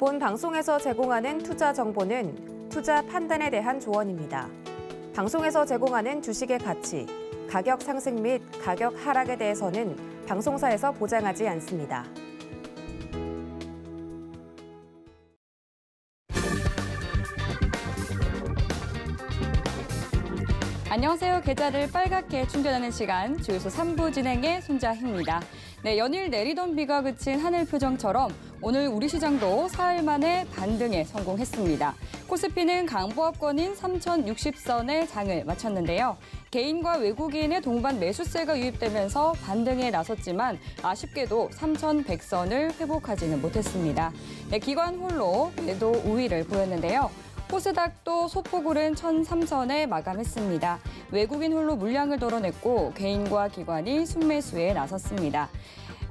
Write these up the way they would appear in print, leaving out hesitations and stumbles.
본 방송에서 제공하는 투자 정보는 투자 판단에 대한 조언입니다. 방송에서 제공하는 주식의 가치, 가격 상승 및 가격 하락에 대해서는 방송사에서 보장하지 않습니다. 안녕하세요. 계좌를 빨갛게 충전하는 시간, 주유소 3부 진행의 손자희입니다. 네, 연일 내리던 비가 그친 하늘 표정처럼 오늘 우리 시장도 사흘 만에 반등에 성공했습니다. 코스피는 강보합권인 3,060선에 장을 마쳤는데요. 개인과 외국인의 동반 매수세가 유입되면서 반등에 나섰지만 아쉽게도 3,100선을 회복하지는 못했습니다. 네, 기관 홀로 매도 우위를 보였는데요. 코스닥도 소폭 오른 1,003선에 마감했습니다. 외국인 홀로 물량을 덜어냈고 개인과 기관이 순매수에 나섰습니다.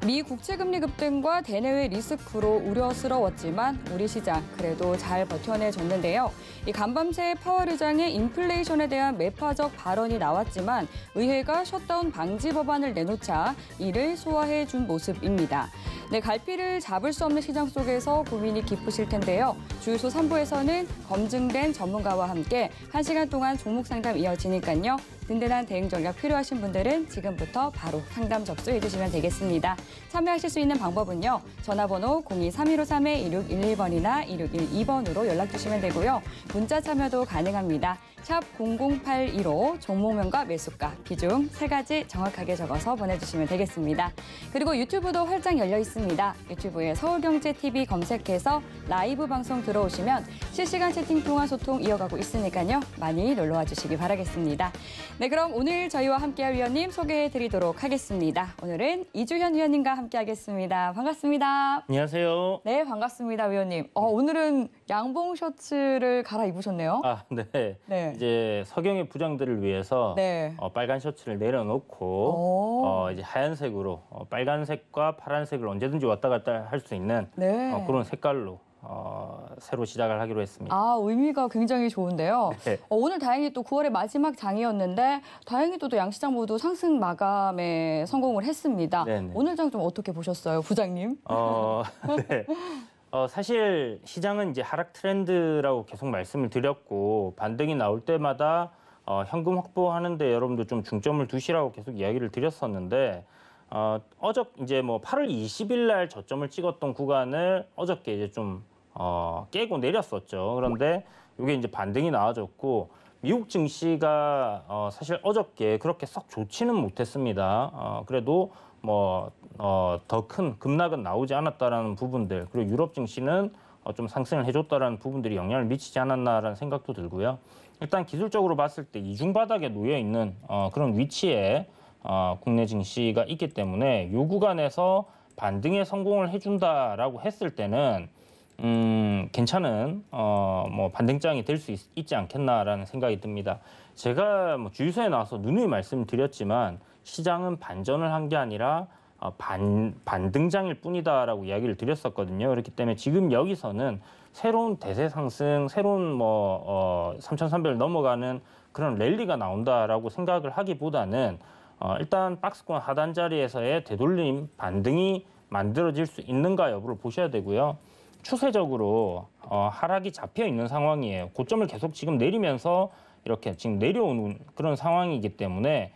미 국채금리 급등과 대내외 리스크로 우려스러웠지만 우리 시장 그래도 잘 버텨내줬는데요. 이 간밤새 파월 의장의 인플레이션에 대한 매파적 발언이 나왔지만 의회가 셧다운 방지 법안을 내놓자 이를 소화해준 모습입니다. 네, 갈피를 잡을 수 없는 시장 속에서 고민이 깊으실 텐데요. 주유소 3부에서는 검증된 전문가와 함께 1시간 동안 종목 상담 이어지니까요. 든든한 대응 전략 필요하신 분들은 지금부터 바로 상담 접수해 주시면 되겠습니다. 참여하실 수 있는 방법은요. 전화번호 02-3153-2611번이나 2612번으로 연락 주시면 되고요. 문자 참여도 가능합니다. 샵 0082로 종목명과 매수가, 비중 3가지 정확하게 적어서 보내주시면 되겠습니다. 그리고 유튜브도 활짝 열려 있습니다. 유튜브에 서울경제TV 검색해서 라이브 방송 들어오시면 실시간 채팅 통화 소통 이어가고 있으니까요. 많이 놀러와 주시기 바라겠습니다. 네, 그럼 오늘 저희와 함께할 위원님 소개해드리도록 하겠습니다. 오늘은 이주현 위원님과 함께하겠습니다. 반갑습니다. 안녕하세요. 네, 반갑습니다, 위원님. 오늘은 양봉 셔츠를 갈아입으셨네요. 아, 네. 네. 이제 석영의 부장들을 위해서 네. 빨간 셔츠를 내려놓고 이제 하얀색으로 빨간색과 파란색을 언제든지 왔다 갔다 할 수 있는 네. 그런 색깔로 새로 시작을 하기로 했습니다. 아, 의미가 굉장히 좋은데요. 네. 오늘 다행히 또 9월의 마지막 장이었는데 다행히 또 양시장 모두 상승 마감에 성공을 했습니다. 네네. 오늘 장 좀 어떻게 보셨어요, 부장님? 네. 사실 시장은 이제 하락 트렌드라고 계속 말씀을 드렸고 반등이 나올 때마다 현금 확보하는 데 여러분들 좀 중점을 두시라고 계속 이야기를 드렸었는데 이제 뭐 8월 20일 날 저점을 찍었던 구간을 어저께 이제 좀 깨고 내렸었죠. 그런데 이게 이제 반등이 나와줬고 미국 증시가 사실 어저께 그렇게 썩 좋지는 못했습니다. 그래도 뭐 더 큰 급락은 나오지 않았다라는 부분들, 그리고 유럽 증시는 좀 상승을 해줬다라는 부분들이 영향을 미치지 않았나라는 생각도 들고요. 일단 기술적으로 봤을 때 이중 바닥에 놓여 있는 그런 위치에 국내 증시가 있기 때문에 이 구간에서 반등에 성공을 해준다라고 했을 때는 괜찮은 뭐 반등장이 될 수 있지 않겠나라는 생각이 듭니다. 제가 뭐 주유소에 나와서 누누이 말씀드렸지만 시장은 반전을 한 게 아니라 반등장일 뿐이다라고 이야기를 드렸었거든요. 그렇기 때문에 지금 여기서는 새로운 대세 상승, 새로운 3,300을 넘어가는 그런 랠리가 나온다라고 생각을 하기보다는 일단 박스권 하단 자리에서의 되돌림 반등이 만들어질 수 있는가 여부를 보셔야 되고요. 추세적으로 하락이 잡혀 있는 상황이에요. 고점을 계속 지금 내리면서 이렇게 지금 내려오는 그런 상황이기 때문에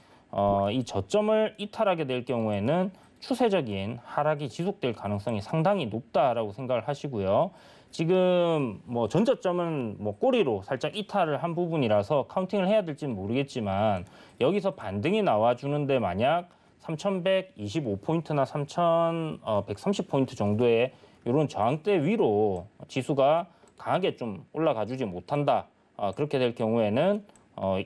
이 저점을 이탈하게 될 경우에는 추세적인 하락이 지속될 가능성이 상당히 높다라고 생각을 하시고요. 지금 뭐 전저점은 뭐 꼬리로 살짝 이탈을 한 부분이라서 카운팅을 해야 될지는 모르겠지만 여기서 반등이 나와주는데 만약 3,125포인트나 3,130포인트 정도의 이런 저항대 위로 지수가 강하게 좀 올라가 주지 못한다. 그렇게 될 경우에는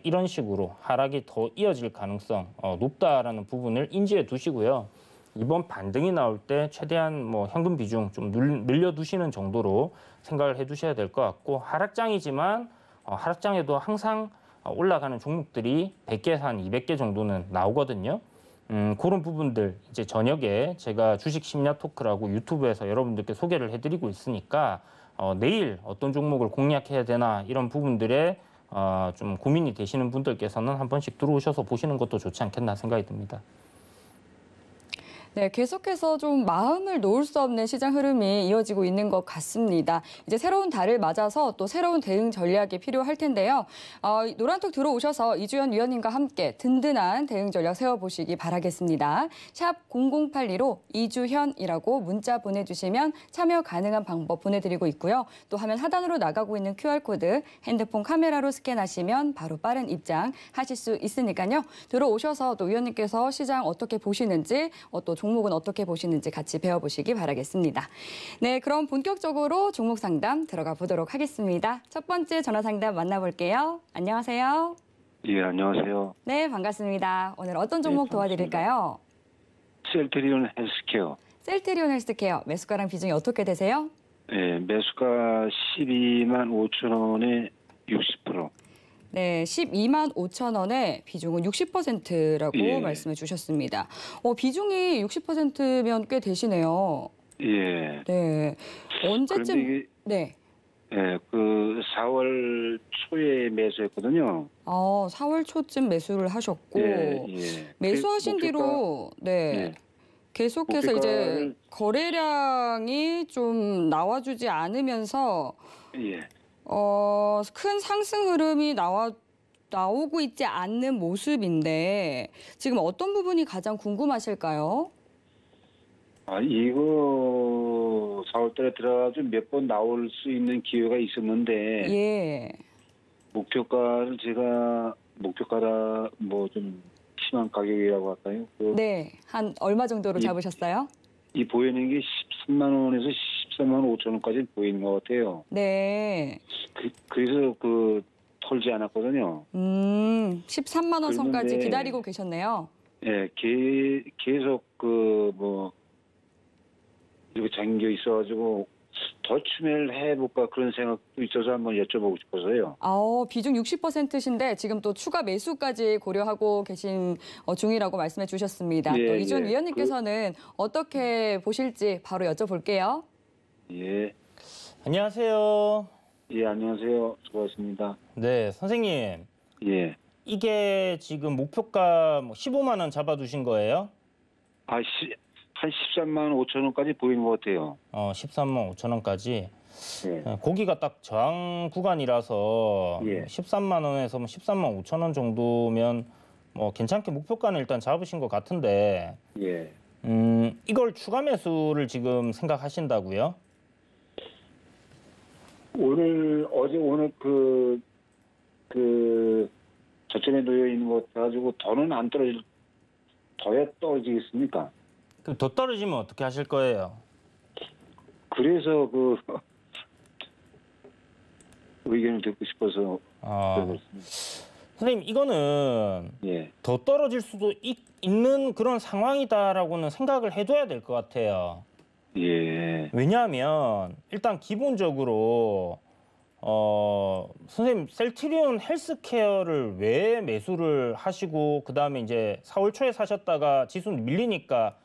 이런 식으로 하락이 더 이어질 가능성 높다라는 부분을 인지해 두시고요. 이번 반등이 나올 때 최대한 뭐 현금 비중 좀 늘려두시는 정도로 생각을 해두셔야 될 것 같고 하락장이지만 하락장에도 항상 올라가는 종목들이 100개에서 한 200개 정도는 나오거든요. 그런 부분들 이제 저녁에 제가 주식 심야 토크라고 유튜브에서 여러분들께 소개를 해드리고 있으니까 내일 어떤 종목을 공략해야 되나 이런 부분들에 좀 고민이 되시는 분들께서는 한 번씩 들어오셔서 보시는 것도 좋지 않겠나 생각이 듭니다. 네, 계속해서 좀 마음을 놓을 수 없는 시장 흐름이 이어지고 있는 것 같습니다. 이제 새로운 달을 맞아서 또 새로운 대응 전략이 필요할 텐데요. 노란톡 들어오셔서 이주연 위원님과 함께 든든한 대응 전략 세워보시기 바라겠습니다. 샵 0082로 이주현이라고 문자 보내주시면 참여 가능한 방법 보내드리고 있고요. 또 화면 하단으로 나가고 있는 QR코드 핸드폰 카메라로 스캔하시면 바로 빠른 입장하실 수 있으니까요. 들어오셔서 또 위원님께서 시장 어떻게 보시는지 또 종목은 어떻게 보시는지 같이 배워보시기 바라겠습니다. 네, 그럼 본격적으로 종목 상담 들어가 보도록 하겠습니다. 첫 번째 전화 상담 만나볼게요. 안녕하세요. 예, 안녕하세요. 네, 반갑습니다. 오늘 어떤 종목 도와드릴까요? 셀트리온 헬스케어. 셀트리온 헬스케어 매수가랑 비중이 어떻게 되세요? 예, 매수가 12만 5천 원에 60%. 네, 12만 5천 원에 비중은 60%라고 예. 말씀해 주셨습니다. 비중이 60%면 꽤 되시네요. 예. 네, 언제쯤? 그런데 이게, 네. 예, 그 4월 초에 매수했거든요. 4월 초쯤 매수를 하셨고 예, 예. 매수하신 목표가- 뒤로 네. 예. 계속해서 이제 목표가를- 거래량이 좀 나와주지 않으면서 예. 큰 상승 흐름이 나오고 있지 않는 모습인데 지금 어떤 부분이 가장 궁금하실까요? 이거 4월 달에 들어가서 몇 번 나올 수 있는 기회가 있었는데 예. 목표가를 제가 목표가라 뭐 좀 심한 가격이라고 할까요? 네. 한 얼마 정도로 잡으셨어요? 이 보이는 게 13만 원에서 13만 5천 원까지 보이는 것 같아요. 네. 그래서 털지 않았거든요. 13만 원 선까지 그랬는데- 기다리고 계셨네요. 예, 계속 이렇게 잠겨 있어가지고 더 추매를 해볼까 그런 생각도 있어서 한번 여쭤보고 싶어서요. 비중 60%신데 지금 또 추가 매수까지 고려하고 계신 중이라고 말씀해 주셨습니다. 예, 또 이준 예. 위원님께서는 어떻게 보실지 바로 여쭤볼게요. 예, 안녕하세요. 예, 안녕하세요. 수고하셨습니다. 네, 선생님. 예, 이게 지금 목표가 15만 원 잡아두신 거예요? 한 13만 5천 원까지 보이는 것 같아요. 13만 5천 원까지. 예, 거기가 딱 저항 구간이라서 예. 13만 원에서 13만 5천 원 정도면 괜찮게 목표가는 일단 잡으신 것 같은데 예. 이걸 추가 매수를 지금 생각하신다고요? 오늘 저점에 놓여 있는 것 가지고 더는 안 더야 떨어지겠습니까? 그럼 더 떨어지면 어떻게 하실 거예요? 그래서 의견을 듣고 싶어서 그렇습니다. 선생님 이거는 예, 더 떨어질 수도 있는 그런 상황이다라고는 생각을 해둬야 될 것 같아요. 예, 왜냐하면 일단 기본적으로 선생님 셀트리온 헬스케어를 왜 매수를 하시고 그다음에 이제 4월 초에 사셨다가 지수 밀리니까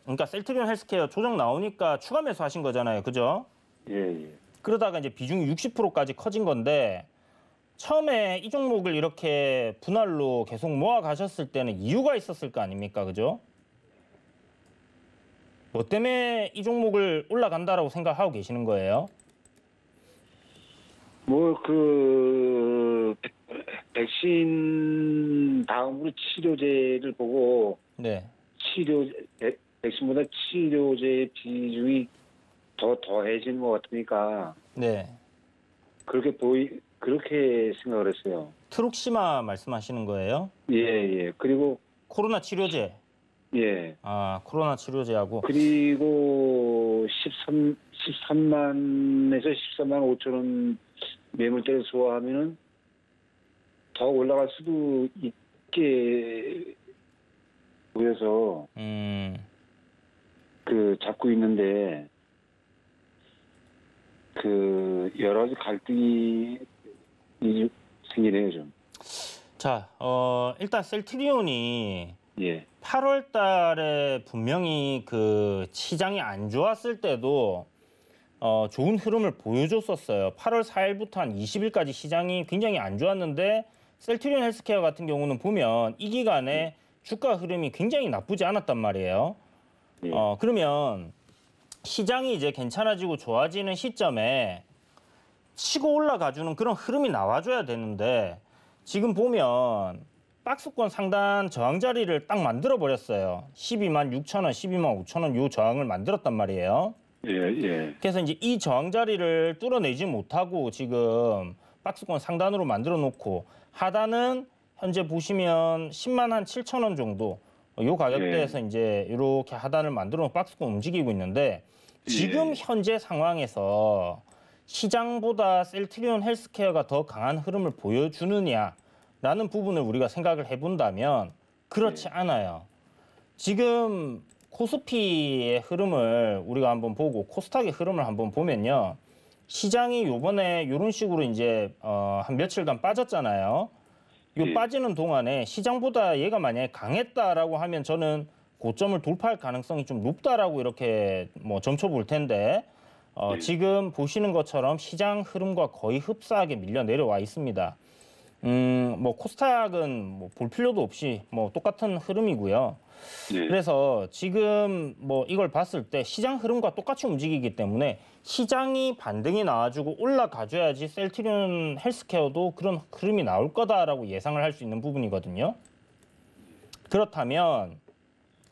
그러니까 셀트리온 헬스케어 조정 나오니까 추가 매수하신 거잖아요. 그죠? 예, 그러다가 이제 비중이 60%까지 커진 건데 처음에 이 종목을 이렇게 분할로 계속 모아 가셨을 때는 이유가 있었을 거 아닙니까? 그죠? 뭐 때문에 이 종목을 올라간다라고 생각하고 계시는 거예요? 백신 다음으로 치료제를 보고 네. 백신보다 치료제의 비중이 더 더해지는 것 같으니까 네. 그렇게 생각을 했어요. 트룩시마 말씀하시는 거예요? 예, 예. 그리고 코로나 치료제. 예. 코로나 치료제하고. 그리고 13만에서 14만 5천 원 매물대를 소화하면은 더 올라갈 수도 있게 보여서 잡고 있는데 여러 가지 갈등이 생기네요 좀. 자, 일단 셀트리온이 예. 8월 달에 분명히 시장이 안 좋았을 때도 좋은 흐름을 보여줬었어요. 8월 4일부터 한 20일까지 시장이 굉장히 안 좋았는데 셀트리온 헬스케어 같은 경우는 보면 이 기간에 주가 흐름이 굉장히 나쁘지 않았단 말이에요. 예. 그러면 시장이 이제 괜찮아지고 좋아지는 시점에 치고 올라가주는 그런 흐름이 나와줘야 되는데 지금 보면 박스권 상단 저항 자리를 딱 만들어 버렸어요. 12만 6천 원, 12만 5천 원 요 저항을 만들었단 말이에요. 예, 예. 그래서 이제 이 저항 자리를 뚫어내지 못하고 지금 박스권 상단으로 만들어 놓고 하단은 현재 보시면 10만 한 7천 원 정도 요 가격대에서 이제 이렇게 하단을 만들어 놓고 박스권 움직이고 있는데 지금 현재 상황에서 시장보다 셀트리온 헬스케어가 더 강한 흐름을 보여주느냐라는 부분을 우리가 생각을 해본다면 그렇지 않아요. 지금 코스피의 흐름을 우리가 한번 보고 코스닥의 흐름을 한번 보면요. 시장이 요번에 이런 식으로 이제 한 며칠간 빠졌잖아요. 요 빠지는 동안에 시장보다 얘가 만약에 강했다라고 하면 저는 고점을 돌파할 가능성이 좀 높다라고 이렇게 뭐 점쳐 볼 텐데 지금 보시는 것처럼 시장 흐름과 거의 흡사하게 밀려 내려와 있습니다. 뭐 코스닥은 뭐 볼 필요도 없이 뭐 똑같은 흐름이고요. 그래서 지금 뭐 이걸 봤을 때 시장 흐름과 똑같이 움직이기 때문에 시장이 반등이 나와주고 올라가줘야지 셀트리온 헬스케어도 그런 흐름이 나올 거다라고 예상을 할 수 있는 부분이거든요. 그렇다면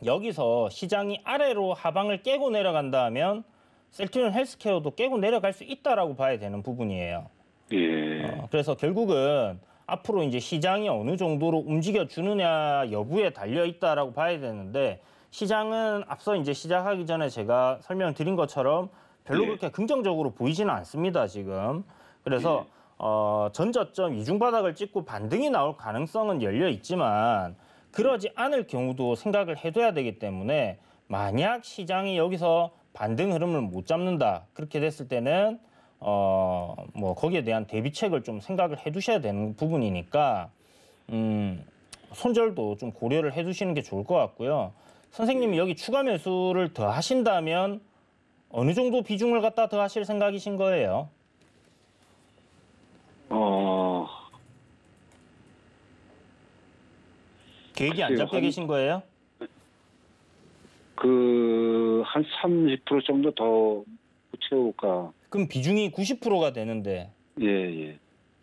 여기서 시장이 아래로 하방을 깨고 내려간다면 셀트리온 헬스케어도 깨고 내려갈 수 있다라고 봐야 되는 부분이에요. 예. 그래서 결국은 앞으로 이제 시장이 어느 정도로 움직여 주느냐 여부에 달려 있다라고 봐야 되는데 시장은 앞서 이제 시작하기 전에 제가 설명드린 것처럼 별로 그렇게 긍정적으로 보이지는 않습니다, 지금. 그래서 전저점 이중 바닥을 찍고 반등이 나올 가능성은 열려 있지만 그러지 않을 경우도 생각을 해둬야 되기 때문에 만약 시장이 여기서 반등 흐름을 못 잡는다 그렇게 됐을 때는 뭐 거기에 대한 대비책을 좀 생각을 해두셔야 되는 부분이니까 손절도 좀 고려를 해두시는 게 좋을 것 같고요. 선생님이 여기 추가 매수를 더 하신다면 어느 정도 비중을 갖다 더 하실 생각이신 거예요? 계획이 안 잡혀 계신 거예요? 한 30% 정도 더 채울까? 그럼 비중이 90%가 되는데 예, 예.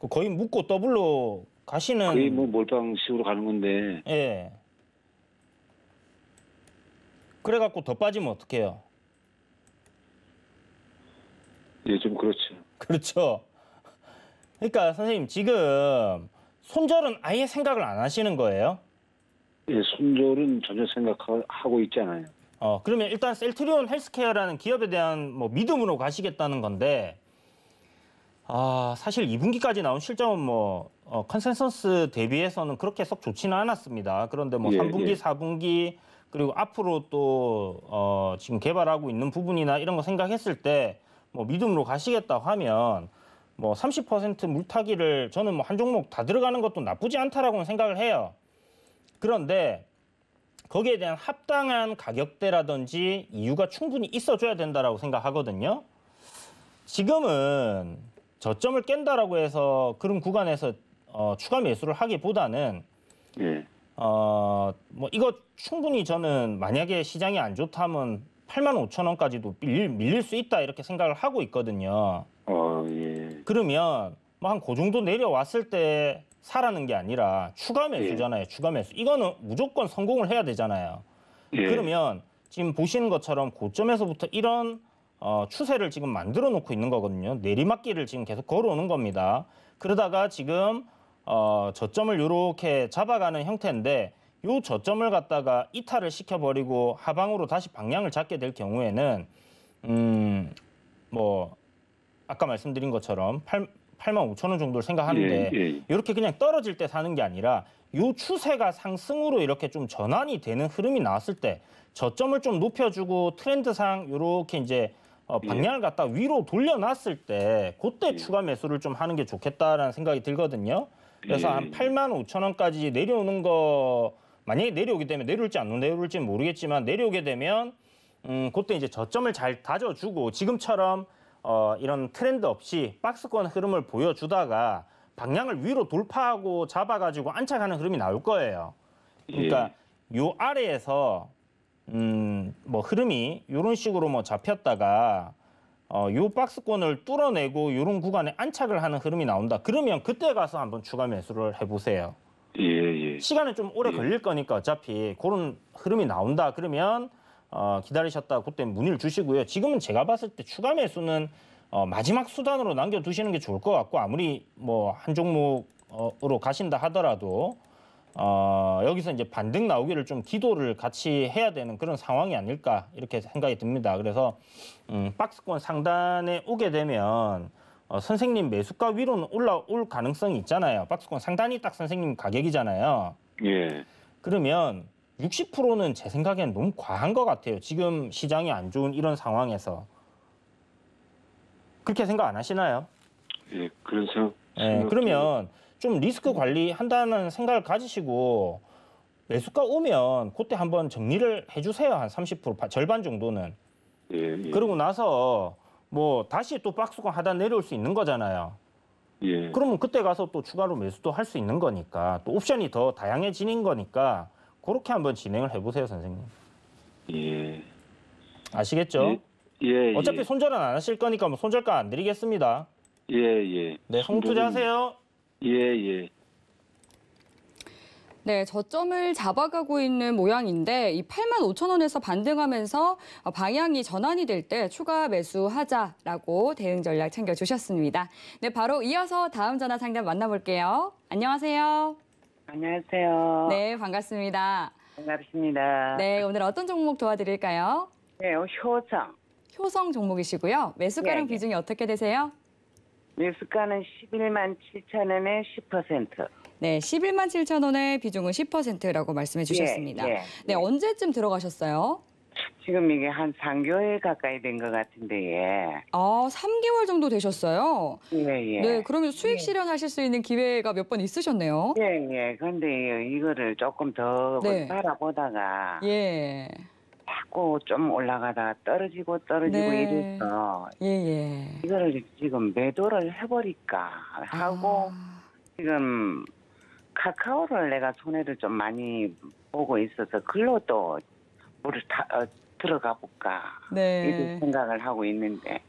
거의 묶고 더블로 가시는 거의 뭐 몰빵식으로 가는 건데. 예. 그래갖고 더 빠지면 어떡해요? 예, 좀 그렇죠. 그렇죠. 그러니까 선생님 지금 손절은 아예 생각을 안 하시는 거예요? 예, 손절은 전혀 생각하고 있지 않아요. 그러면 일단 셀트리온 헬스케어라는 기업에 대한 뭐 믿음으로 가시겠다는 건데 사실 2분기까지 나온 실적은 뭐 컨센서스 대비해서는 그렇게 썩 좋지는 않았습니다. 그런데 뭐 3분기, 4분기 그리고 앞으로 또 지금 개발하고 있는 부분이나 이런 거 생각했을 때 뭐 믿음으로 가시겠다고 하면 뭐 30% 물타기를 저는 뭐 한 종목 다 들어가는 것도 나쁘지 않다라고는 생각을 해요. 그런데 거기에 대한 합당한 가격대라든지 이유가 충분히 있어줘야 된다라고 생각하거든요. 지금은 저점을 깬다라고 해서 그런 구간에서 추가 매수를 하기보다는 뭐 이거 충분히 저는 만약에 시장이 안 좋다면 8만 5천 원까지도 밀릴 수 있다 이렇게 생각을 하고 있거든요. 예. 그러면 뭐 한 그 정도 내려왔을 때 사라는 게 아니라 추가 매수잖아요. 추가 매수. 이거는 무조건 성공을 해야 되잖아요. 그러면 지금 보시는 것처럼 고점에서부터 이런 추세를 지금 만들어 놓고 있는 거거든요. 내리막길을 지금 계속 걸어오는 겁니다. 그러다가 지금 저점을 이렇게 잡아가는 형태인데 이 저점을 갖다가 이탈을 시켜버리고 하방으로 다시 방향을 잡게 될 경우에는 뭐 아까 말씀드린 것처럼 8만 5천 원 정도를 생각하는데 이렇게 그냥 떨어질 때 사는 게 아니라 이 추세가 상승으로 이렇게 좀 전환이 되는 흐름이 나왔을 때 저점을 좀 높여주고 트렌드상 이렇게 이제 방향을 갖다 위로 돌려놨을 때 그때 추가 매수를 좀 하는 게 좋겠다라는 생각이 들거든요. 그래서 한 8만 5천 원까지 내려오는 거 만약에 내려오게 되면 내려올지 안 내려올지는 모르겠지만 내려오게 되면 그때 이제 저점을 잘 다져주고 지금처럼 이런 트렌드 없이 박스권 흐름을 보여주다가 방향을 위로 돌파하고 잡아가지고 안착하는 흐름이 나올 거예요. 그러니까 요 아래에서 뭐 흐름이 이런 식으로 뭐 잡혔다가 요 박스권을 뚫어내고 이런 구간에 안착을 하는 흐름이 나온다. 그러면 그때 가서 한번 추가 매수를 해보세요. 예. 시간은 좀 오래 걸릴 거니까 어차피 그런 흐름이 나온다. 그러면 기다리셨다 그때 문의를 주시고요. 지금은 제가 봤을 때 추가 매수는 마지막 수단으로 남겨두시는 게 좋을 것 같고 아무리 뭐 한 종목으로 가신다 하더라도 여기서 이제 반등 나오기를 좀 기도를 같이 해야 되는 그런 상황이 아닐까 이렇게 생각이 듭니다. 그래서 박스권 상단에 오게 되면 선생님 매수가 위로는 올라올 가능성이 있잖아요. 박스권 상단이 딱 선생님 가격이잖아요. 예. 그러면 60%는 제 생각엔 너무 과한 것 같아요. 지금 시장이 안 좋은 이런 상황에서. 그렇게 생각 안 하시나요? 예, 그런 생각. 네, 그러면 좀 리스크 관리한다는 생각을 가지시고 매수가 오면 그때 한번 정리를 해주세요. 한 30% 절반 정도는. 예. 그러고 나서 뭐 다시 또 박스권 하단 내려올 수 있는 거잖아요. 예. 그러면 그때 가서 또 추가로 매수도 할 수 있는 거니까 또 옵션이 더 다양해지는 거니까 그렇게 한번 진행을 해보세요, 선생님. 예. 아시겠죠? 예. 어차피 손절은 안 하실 거니까 뭐 손절가 안 드리겠습니다. 예. 네, 홍투자하세요. 예. 네, 저점을 잡아가고 있는 모양인데 이 85,000원에서 반등하면서 방향이 전환이 될 때 추가 매수하자라고 대응 전략 챙겨주셨습니다. 네, 바로 이어서 다음 전화 상담 만나볼게요. 안녕하세요. 안녕하세요. 네, 반갑습니다. 반갑습니다. 네, 오늘 어떤 종목 도와드릴까요? 네, 효성. 효성 종목이시고요. 매수가랑 네. 비중이 어떻게 되세요? 매수가는 11만 7천 원에 10%. 네, 11만 7천 원의 비중은 10%라고 말씀해 주셨습니다. 예. 네, 언제쯤 들어가셨어요? 지금 이게 한 3개월 가까이 된 것 같은데, 예. 3개월 정도 되셨어요. 예. 네, 그러면 수익 실현하실 수 있는 기회가 몇 번 있으셨네요. 예. 근데 이거를 조금 더 네. 바라보다가 예. 자꾸 좀 올라가다가 떨어지고 네. 이래서 예. 이거를 지금 매도를 해버릴까 하고 지금 카카오를 내가 손해를 좀 많이 보고 있어서 글로 또 물을 들어가 볼까 네. 이런 생각을 하고 있는데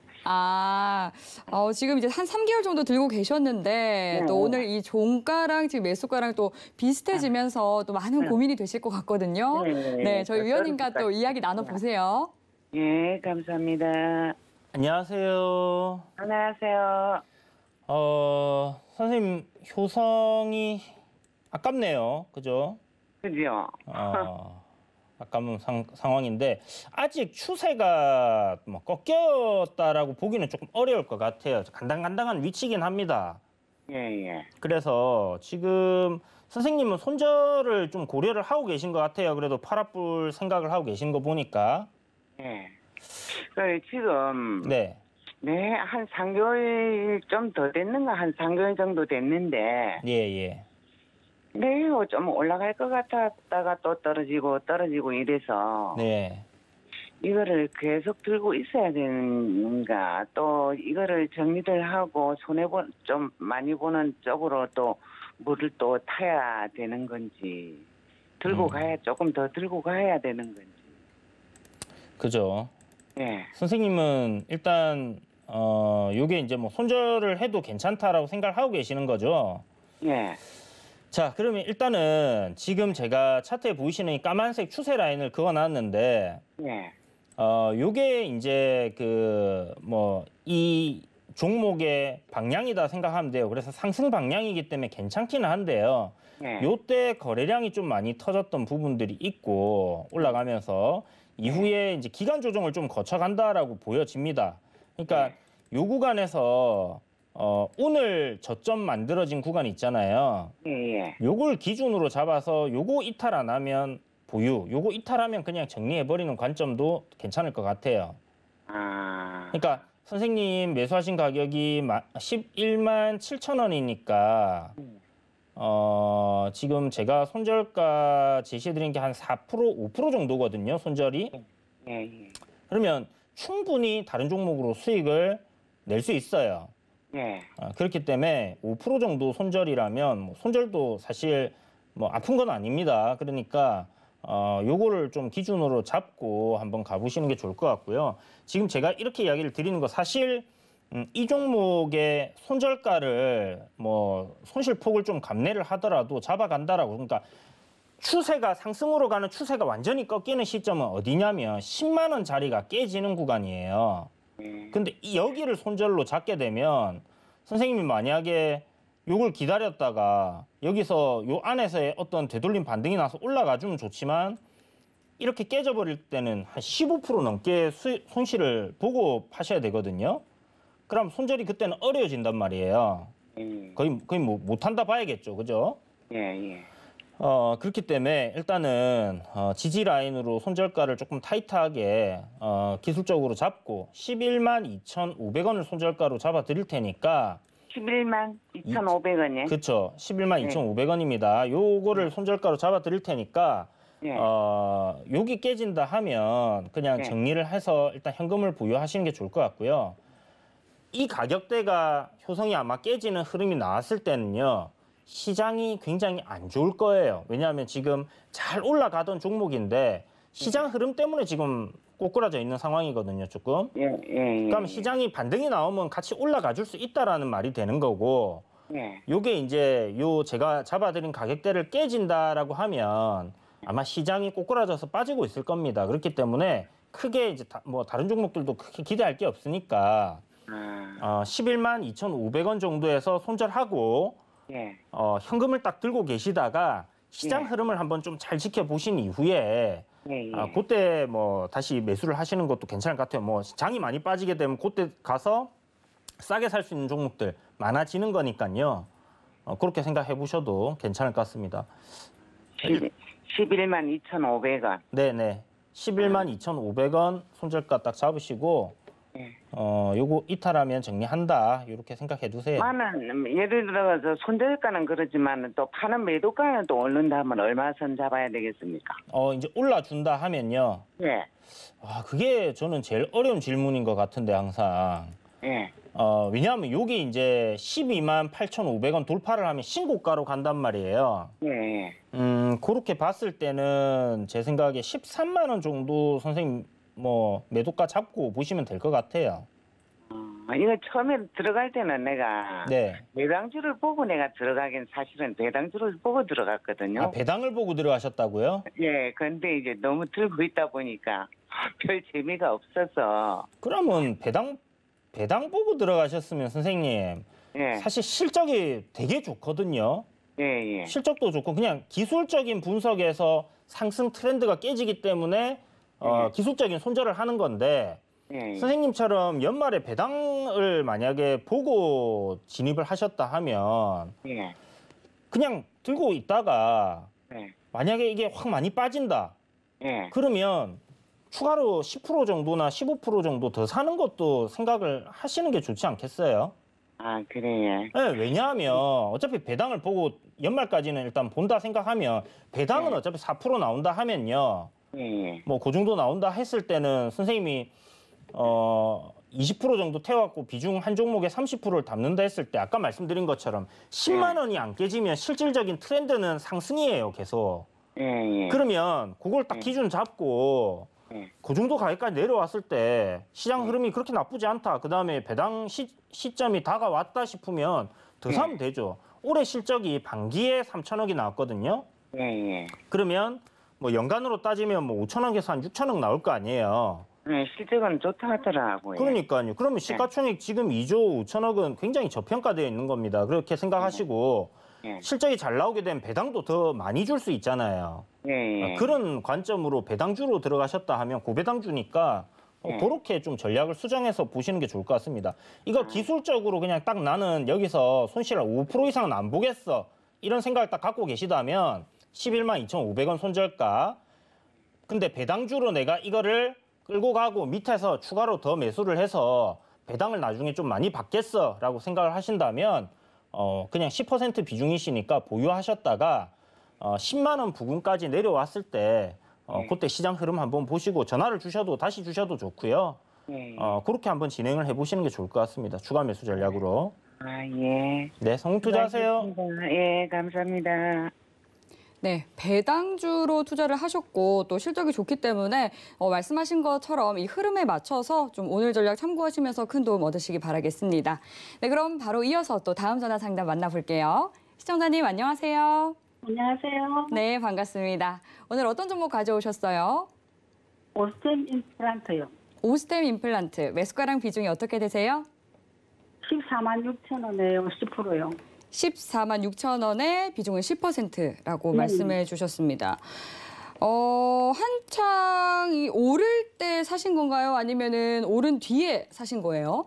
지금 이제 한 3개월 정도 들고 계셨는데 또 오늘 이 종가랑 지금 매수가랑 또 비슷해지면서 또 많은 고민이 되실 것 같거든요. 네, 저희 위원님과 또 이야기 나눠보세요. 예, 감사합니다. 안녕하세요. 안녕하세요. 선생님 효성이 아깝네요. 그죠? 그죠? 아까운 상황인데 아직 추세가 뭐 꺾였다라고 보기는 조금 어려울 것 같아요. 간당간당한 위치긴 합니다. 예. 그래서 지금 선생님은 손절을 좀 고려를 하고 계신 것 같아요. 그래도 팔아볼 생각을 하고 계신 거 보니까. 예. 그래, 지금 네. 네, 한 3개월 좀 더 됐는가? 한 3개월 정도 됐는데 예. 네, 좀 올라갈 것 같았다가 또 떨어지고 이래서 네. 이거를 계속 들고 있어야 되는가? 또 이거를 정리를 하고 좀 많이 보는 쪽으로 또 물을 또 타야 되는 건지 조금 더 들고 가야 되는 건지. 그죠. 예. 선생님은 일단 요게 이제 뭐 손절을 해도 괜찮다라고 생각을 하고 계시는 거죠. 예. 자, 그러면 일단은 지금 제가 차트에 보이시는 이 까만색 추세 라인을 그어놨는데, 예. 요게 이제 이 종목의 방향이다 생각하면 돼요. 그래서 상승 방향이기 때문에 괜찮기는 한데요. 예. 요때 거래량이 좀 많이 터졌던 부분들이 있고 올라가면서 이후에 이제 기간 조정을 좀 거쳐간다라고 보여집니다. 그러니까 요 구간에서 오늘 저점 만들어진 구간 있잖아요. 예. 요걸 기준으로 잡아서 요거 이탈 안 하면 보유, 요거 이탈하면 그냥 정리해버리는 관점도 괜찮을 것 같아요. 그러니까 선생님 매수하신 가격이 11만 7천 원이니까 지금 제가 손절가 제시해드린 게 한 4%, 5% 정도거든요, 손절이. 예. 그러면 충분히 다른 종목으로 수익을 낼 수 있어요. 예. 그렇기 때문에 5% 정도 손절이라면 손절도 사실 아픈 건 아닙니다. 그러니까 요거를 좀 기준으로 잡고 한번 가보시는 게 좋을 것 같고요. 지금 제가 이렇게 이야기를 드리는 거 사실 이 종목의 손절가를 뭐 손실폭을 좀 감내를 하더라도 잡아간다라고, 그러니까 추세가 상승으로 가는 추세가 완전히 꺾이는 시점은 어디냐면 10만 원짜리가 깨지는 구간이에요. 근데 여기를 손절로 잡게 되면 선생님이 만약에 요걸 기다렸다가 여기서 요 안에서의 어떤 되돌림 반등이 나서 올라가 주면 좋지만 이렇게 깨져버릴 때는 한 15% 넘게 손실을 보고 파셔야 되거든요. 그럼 손절이 그때는 어려워진단 말이에요. 거의 뭐 못한다 봐야겠죠, 그죠? 예. 그렇기 때문에 일단은 지지 라인으로 손절가를 조금 타이트하게 기술적으로 잡고 11만 2,500원을 손절가로 잡아 드릴 테니까 11만 2,500원이요? 그렇죠. 11만 2,500원입니다. 요거를 손절가로 잡아 드릴 테니까 예. 여기 깨진다 하면 그냥 네. 정리를 해서 일단 현금을 보유하시는 게 좋을 것 같고요. 이 가격대가 효성이 아마 깨지는 흐름이 나왔을 때는요. 시장이 굉장히 안 좋을 거예요. 왜냐하면 지금 잘 올라가던 종목인데 시장 흐름 때문에 지금 꼬꾸라져 있는 상황이거든요, 조금. 예. 그럼 시장이 반등이 나오면 같이 올라가 줄 수 있다라는 말이 되는 거고, 예. 요게 이제 요 제가 잡아드린 가격대를 깨진다라고 하면 아마 시장이 꼬꾸라져서 빠지고 있을 겁니다. 그렇기 때문에 크게 이제 뭐 다른 종목들도 크게 기대할 게 없으니까 11만 2,500원 정도에서 손절하고 예. 현금을 딱 들고 계시다가 시장 네. 흐름을 한번 좀 잘 지켜보신 이후에 예. 그때 뭐 다시 매수를 하시는 것도 괜찮을 것 같아요. 뭐 장이 많이 빠지게 되면 그때 가서 싸게 살 수 있는 종목들 많아지는 거니까요. 그렇게 생각해 보셔도 괜찮을 것 같습니다. 11만 2,500원. 네네. 11만 2,500원 손절가 딱 잡으시고 예. 요거 이탈하면 정리한다. 이렇게 생각해 두세요. 많은 예를 들어서 손절가는 그러지만 또 파는 매도가는 또 오른다 하면 얼마 선 잡아야 되겠습니까? 이제 올라준다 하면요. 예. 그게 저는 제일 어려운 질문인 것 같은데 항상. 예. 왜냐하면 여기 이제 12만 8,500원 돌파를 하면 신고가로 간단 말이에요. 예. 그렇게 봤을 때는 제 생각에 13만 원 정도 선생님 뭐 매도가 잡고 보시면 될 것 같아요. 이거 처음에 들어갈 때는 내가 네. 배당주를 보고 내가 들어가긴 사실은 배당주를 보고 들어갔거든요. 배당을 보고 들어가셨다고요? 예, 근데 이제 너무 들고 있다 보니까 별 재미가 없어서. 그러면 배당 보고 들어가셨으면 선생님 예. 사실 실적이 되게 좋거든요. 예. 실적도 좋고 그냥 기술적인 분석에서 상승 트렌드가 깨지기 때문에 기술적인 손절을 하는 건데 예. 선생님처럼 연말에 배당을 만약에 보고 진입을 하셨다 하면 예. 그냥 들고 있다가 예. 만약에 이게 확 많이 빠진다. 예. 그러면 추가로 10% 정도나 15% 정도 더 사는 것도 생각을 하시는 게 좋지 않겠어요? 그래요. 네, 왜냐하면 어차피 배당을 보고 연말까지는 일단 본다 생각하면 배당은 어차피 4% 나온다 하면요. 예. 뭐 그 정도 나온다 했을 때는 선생님이 20% 정도 태워갖고 비중 한 종목에 30%를 담는다 했을 때 아까 말씀드린 것처럼 10만 원이 안 깨지면 실질적인 트렌드는 상승이에요, 계속. 예. 그러면 그걸 딱 기준 잡고 그 정도 가격까지 내려왔을 때 시장 흐름이 그렇게 나쁘지 않다. 그다음에 배당 시점이 다가왔다 싶으면 더 사면 되죠. 올해 실적이 반기에 3천억이 나왔거든요. 예. 그러면 뭐 연간으로 따지면 뭐 5천억에서 한 6천억 나올 거 아니에요. 실적은 좋다 하더라고요. 그러니까요. 그러면 시가총액 지금 2조 5천억은 굉장히 저평가되어 있는 겁니다. 그렇게 생각하시고 실적이 잘 나오게 되면 배당도 더 많이 줄 수 있잖아요. 예. 그런 관점으로 배당주로 들어가셨다 하면 고배당주니까 그렇게 좀 전략을 수정해서 보시는 게 좋을 것 같습니다. 이거 기술적으로 그냥 딱 나는 여기서 손실을 5% 이상은 안 보겠어. 이런 생각을 딱 갖고 계시다면 11만 2,500원 손절가. 근데 배당주로 내가 이거를 끌고 가고 밑에서 추가로 더 매수를 해서 배당을 나중에 좀 많이 받겠어 라고 생각을 하신다면 그냥 10% 비중이시니까 보유하셨다가 10만 원 부근까지 내려왔을 때 그때 시장 흐름 한번 보시고 전화를 주셔도 다시 주셔도 좋고요. 그렇게 한번 진행을 해보시는 게 좋을 것 같습니다. 추가 매수 전략으로. 예. 네, 성공 투자하세요. 예, 감사합니다. 네, 배당주로 투자를 하셨고 또 실적이 좋기 때문에 말씀하신 것처럼 이 흐름에 맞춰서 좀 오늘 전략 참고하시면서 큰 도움 얻으시기 바라겠습니다. 네, 그럼 바로 이어서 또 다음 전화 상담 만나볼게요. 시청자님 안녕하세요. 안녕하세요. 네, 반갑습니다. 오늘 어떤 종목 가져오셨어요? 오스템 임플란트요. 오스템 임플란트, 매수가랑 비중이 어떻게 되세요? 146,000원에요. 10%요. 14만 6천 원에 비중은 10%라고 말씀해 주셨습니다. 한창 오를 때 사신 건가요? 아니면은 오른 뒤에 사신 거예요?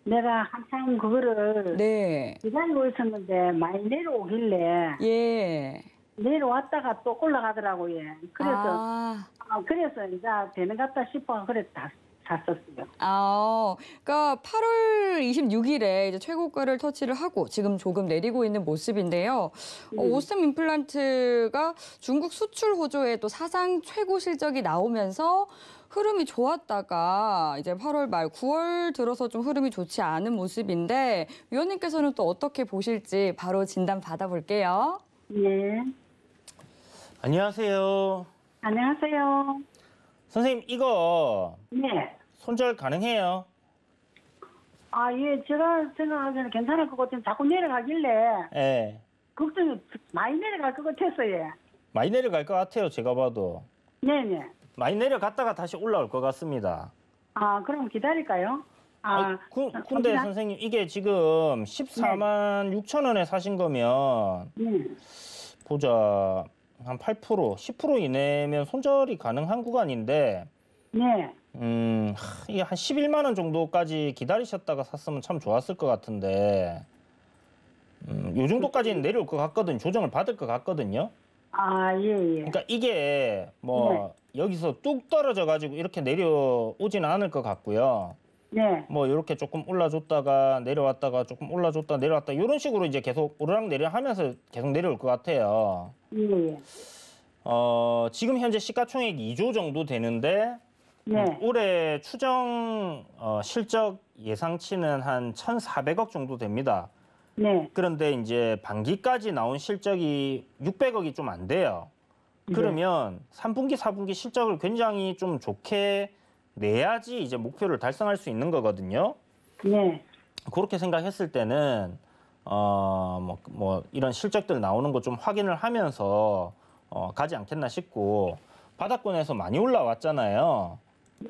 내가 한참 그거를 네. 기다리고 있었는데 많이 내려오길래 예. 내려왔다가 또 올라가더라고요. 그래서 그래서 이제 되는 것 같다 싶어 그래서 다 샀었어요. 그러니까 8월 26일에 이제 최고가를 터치를 하고 지금 조금 내리고 있는 모습인데요. 오스템 임플란트가 중국 수출 호조에 또 사상 최고 실적이 나오면서 흐름이 좋았다가 이제 8월 말 9월 들어서 좀 흐름이 좋지 않은 모습인데 위원님께서는 또 어떻게 보실지 바로 진단 받아볼게요. 네. 안녕하세요. 안녕하세요. 선생님 이거 네. 손절 가능해요? 예, 제가 생각하기에는 괜찮을 것 같은데 자꾸 내려가길래 예. 걱정이 많이 내려갈 것 같았어요. 많이 내려갈 것 같아요. 제가 봐도. 네네. 많이 내려갔다가 다시 올라올 것 같습니다. 그럼 기다릴까요? 근데 선생님 이게 지금 14만 6천 원에 사신 거면 네. 보자. 한 8%, 10% 이내면 손절이 가능한 구간인데 네. 이게 한 11만 원 정도까지 기다리셨다가 샀으면 참 좋았을 것 같은데 요 정도까지는 내려올 것 같거든요. 조정을 받을 것 같거든요. 예. 그러니까 이게 뭐 여기서 뚝 떨어져 가지고 이렇게 내려오지는 않을 것 같고요. 네. 뭐 이렇게 조금 올라줬다가 내려왔다가 조금 올라줬다 내려왔다 이런 식으로 이제 계속 오르락내리락 하면서 계속 내려올 것 같아요. 예. 지금 현재 시가총액이 2조 정도 되는데 네. 올해 추정 실적 예상치는 한 1,400억 정도 됩니다. 네. 그런데 이제 반기까지 나온 실적이 600억이 좀 안 돼요. 그러면 3분기, 4분기 실적을 굉장히 좀 좋게 내야지 이제 목표를 달성할 수 있는 거거든요. 네. 그렇게 생각했을 때는 뭐 이런 실적들 나오는 거 좀 확인을 하면서 가지 않겠나 싶고 바닥권에서 많이 올라왔잖아요.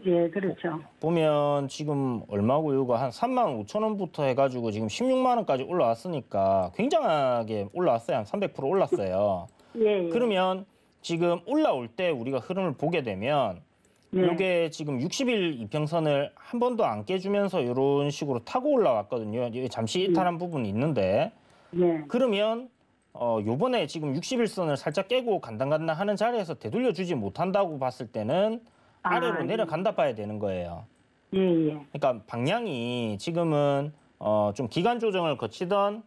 예, 그렇죠. 보면 지금 얼마고 이거 한 3만 5천 원부터 해가지고 지금 16만 원까지 올라왔으니까 굉장하게 올라왔어요. 한 300% 올랐어요. 예. 그러면 지금 올라올 때 우리가 흐름을 보게 되면 네. 이게 지금 60일 이평선을 한 번도 안 깨주면서 이런 식으로 타고 올라왔거든요. 잠시 이탈한 부분이 있는데 네. 그러면 요번에 지금 60일선을 살짝 깨고 간당간당 하는 자리에서 되돌려주지 못한다고 봤을 때는 아래로 내려간다 봐야 되는 거예요. 예. 그러니까 방향이 지금은 좀 기간 조정을 거치던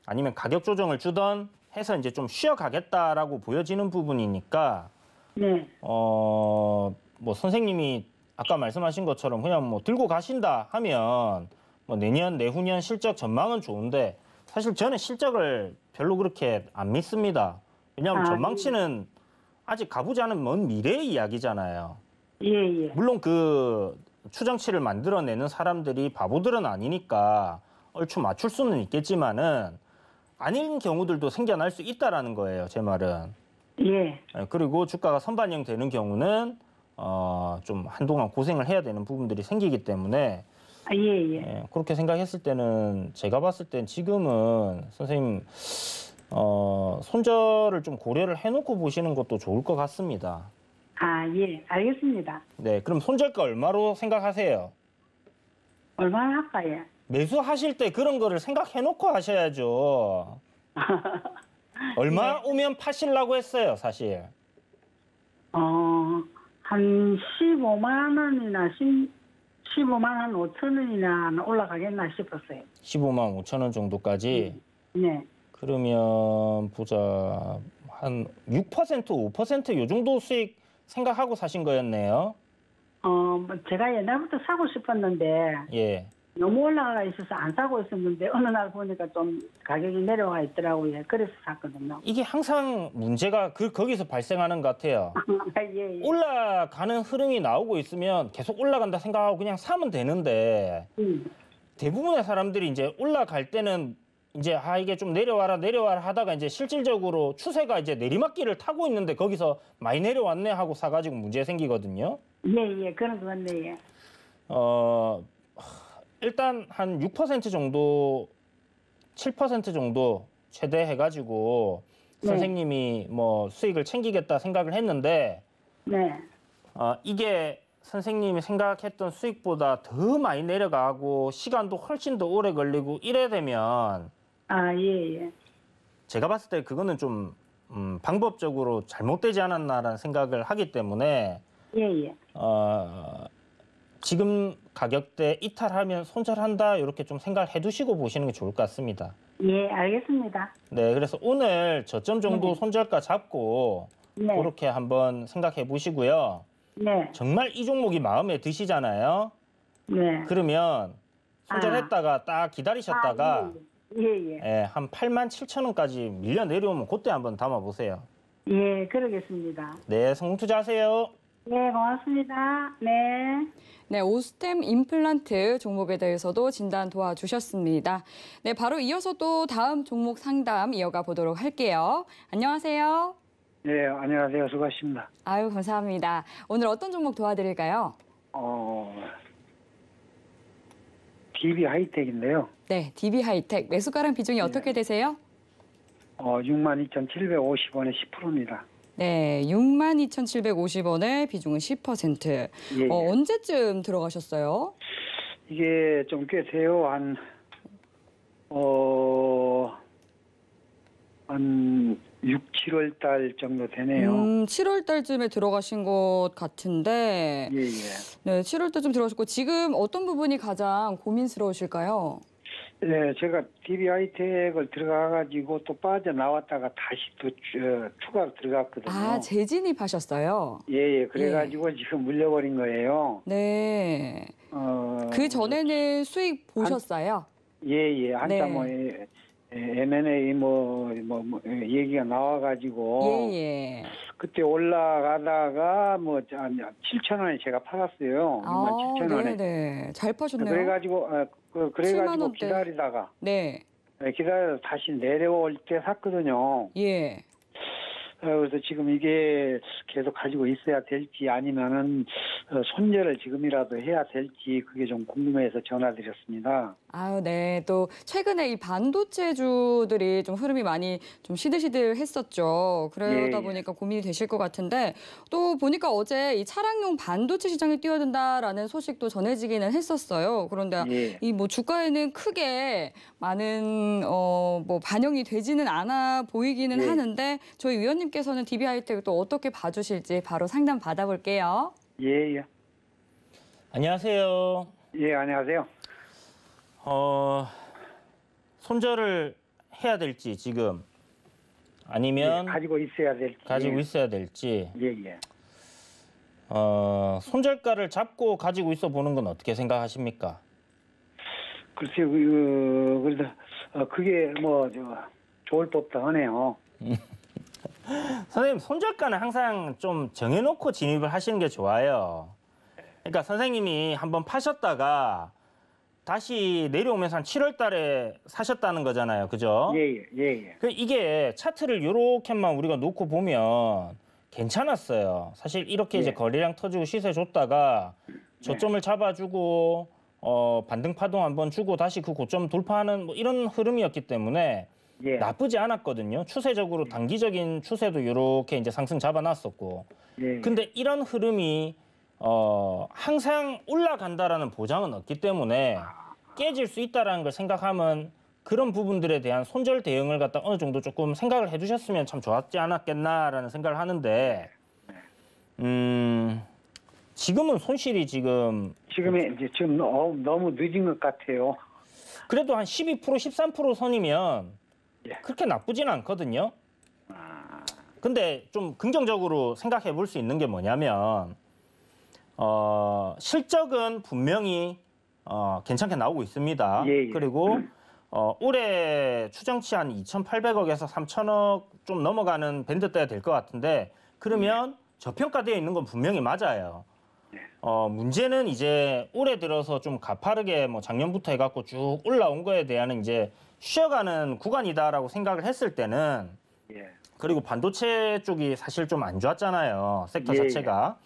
아니면 가격 조정을 주던 해서 이제 좀 쉬어가겠다라고 보여지는 부분이니까 네. 뭐 선생님이 아까 말씀하신 것처럼 그냥 뭐 들고 가신다 하면 뭐 내년 내후년 실적 전망은 좋은데 사실 저는 실적을 별로 그렇게 안 믿습니다. 왜냐하면 전망치는 아직 가보지 않은 먼 미래의 이야기잖아요. 예. 물론 그 추정치를 만들어내는 사람들이 바보들은 아니니까 얼추 맞출 수는 있겠지만은 아닌 경우들도 생겨날 수 있다라는 거예요. 제 말은. 예. 그리고 주가가 선반영되는 경우는 좀 한동안 고생을 해야 되는 부분들이 생기기 때문에 예. 그렇게 생각했을 때는 제가 봤을 땐 지금은 선생님 손절을 좀 고려를 해놓고 보시는 것도 좋을 것 같습니다. 예. 알겠습니다. 네, 그럼 손절가 얼마로 생각하세요? 얼마나 할까요? 매수하실 때 그런 거를 생각해놓고 하셔야죠. 얼마 오면 파시려고 했어요, 사실. 한 15만 원이나 15만 5천 원이나 올라가겠나 싶었어요. 15만 5천 원 정도까지. 네. 그러면 보자. 한 6%, 5% 요 정도 수익 생각하고 사신 거였네요. 제가 옛날부터 사고 싶었는데 예. 너무 올라가 있어서 안 사고 있었는데 어느 날 보니까 좀 가격이 내려와 있더라고요. 그래서 샀거든요. 이게 항상 문제가 거기서 발생하는 것 같아요. 예, 예. 올라가는 흐름이 나오고 있으면 계속 올라간다 생각하고 그냥 사면 되는데 대부분의 사람들이 이제 올라갈 때는 이제 이게 좀 내려와라 하다가 이제 실질적으로 추세가 이제 내리막길을 타고 있는데 거기서 많이 내려왔네 하고 사가지고 문제 생기거든요. 예, 그런 거 같네. 예. 일단 한 6% 정도, 7% 정도 최대 해가지고 네. 선생님이 뭐 수익을 챙기겠다 생각을 했는데 네. 이게 선생님이 생각했던 수익보다 더 많이 내려가고 시간도 훨씬 더 오래 걸리고 이래 되면 예. 제가 봤을 때 그거는 좀 방법적으로 잘못되지 않았나라는 생각을 하기 때문에 예. 지금 가격대 이탈하면 손절한다 이렇게 좀 생각을 해두시고 보시는 게 좋을 것 같습니다. 예, 알겠습니다. 네, 그래서 오늘 저점 정도 손절가 잡고 네. 그렇게 한번 생각해 보시고요. 네. 정말 이 종목이 마음에 드시잖아요. 네. 그러면 손절했다가 딱 기다리셨다가 예. 한 87,000원까지 밀려 내려오면 그때 한번 담아보세요. 예, 그러겠습니다. 네, 성공 투자하세요. 네, 고맙습니다. 네. 네, 오스템 임플란트 종목에 대해서도 진단 도와주셨습니다. 네, 바로 이어서 또 다음 종목 상담 이어가 보도록 할게요. 안녕하세요. 네, 안녕하세요. 수고하십니다. 아유, 감사합니다. 오늘 어떤 종목 도와드릴까요? DB 하이텍인데요. 네, DB 하이텍 매수가랑 비중이 어떻게 되세요? 62,750원에 10%입니다. 네, 62,750원에 비중은 10%. 예. 언제쯤 들어가셨어요? 이게 좀 꽤 돼요. 한 6, 7월 달 정도 되네요. 7월 달쯤에 들어가신 것 같은데. 예. 네, 7월 달쯤 들어가셨고 지금 어떤 부분이 가장 고민스러우실까요? 네, 제가 DB 하이텍을 들어가가지고 또 빠져나왔다가 다시 또 추가로 들어갔거든요. 재진입하셨어요? 예. 그래가지고 지금 물려버린 거예요. 네. 그 전에는 수익 보셨어요? 예. 한참 네. M&A 얘기가 나와가지고 예. 그때 올라가다가 7,000원에 제가 팔았어요. 67,000원에. 네. 잘 파셨네요. 그래가지고 7만 원대. 기다리다가 네. 기다려서 다시 내려올 때 샀거든요. 예. 그래서 지금 이게 계속 가지고 있어야 될지 아니면은 손절을 지금이라도 해야 될지 그게 좀 궁금해서 전화드렸습니다. 네. 또 최근에 이 반도체주들이 좀 흐름이 많이 좀 시들시들했었죠. 그러다 보니까 고민이 되실 것 같은데 또 보니까 어제 이 차량용 반도체 시장에 뛰어든다라는 소식도 전해지기는 했었어요. 그런데 이 주가에는 크게 많은 반영이 되지는 않아 보이기는 하는데 저희 위원님께서는 DB 하이텍을 또 어떻게 봐주실지 바로 상담 받아볼게요. 예. 안녕하세요. 예, 안녕하세요. 손절을 해야 될지 지금 아니면 가지고 있어야 될지. 예. 손절가를 잡고 가지고 있어 보는 건 어떻게 생각하십니까? 글쎄요, 그래도 그게 좋을 법도 하네요. 선생님, 손절가는 항상 좀 정해놓고 진입을 하시는 게 좋아요. 그러니까 선생님이 한번 파셨다가 다시 내려오면서 한 7월 달에 사셨다는 거잖아요. 그죠? 예. 이게 차트를 이렇게만 우리가 놓고 보면 괜찮았어요. 사실 이렇게 이제 거래량 터지고 시세 줬다가 저점을 잡아주고 반등 파동 한번 주고 다시 그 고점 돌파하는 이런 흐름이었기 때문에 나쁘지 않았거든요. 추세적으로 단기적인 추세도 이렇게 이제 상승 잡아놨었고. 근데 이런 흐름이 항상 올라간다라는 보장은 없기 때문에 깨질 수 있다라는 걸 생각하면 그런 부분들에 대한 손절 대응을 갖다 어느 정도 조금 생각을 해두셨으면 참 좋았지 않았겠나라는 생각을 하는데 지금은 손실이 지금 너무 늦은 것 같아요. 그래도 한 12%, 13% 선이면 그렇게 나쁘진 않거든요. 근데 좀 긍정적으로 생각해 볼 수 있는 게 뭐냐면 실적은 분명히 괜찮게 나오고 있습니다. 예, 예. 그리고 올해 추정치 한 2,800억에서 3,000억 좀 넘어가는 밴드대가 될 것 같은데 그러면 저평가되어 있는 건 분명히 맞아요. 문제는 이제 올해 들어서 좀 가파르게 뭐 작년부터 해갖고 쭉 올라온 거에 대한 이제 쉬어가는 구간이다라고 생각을 했을 때는 예. 그리고 반도체 쪽이 사실 좀 안 좋았잖아요. 섹터 예, 자체가.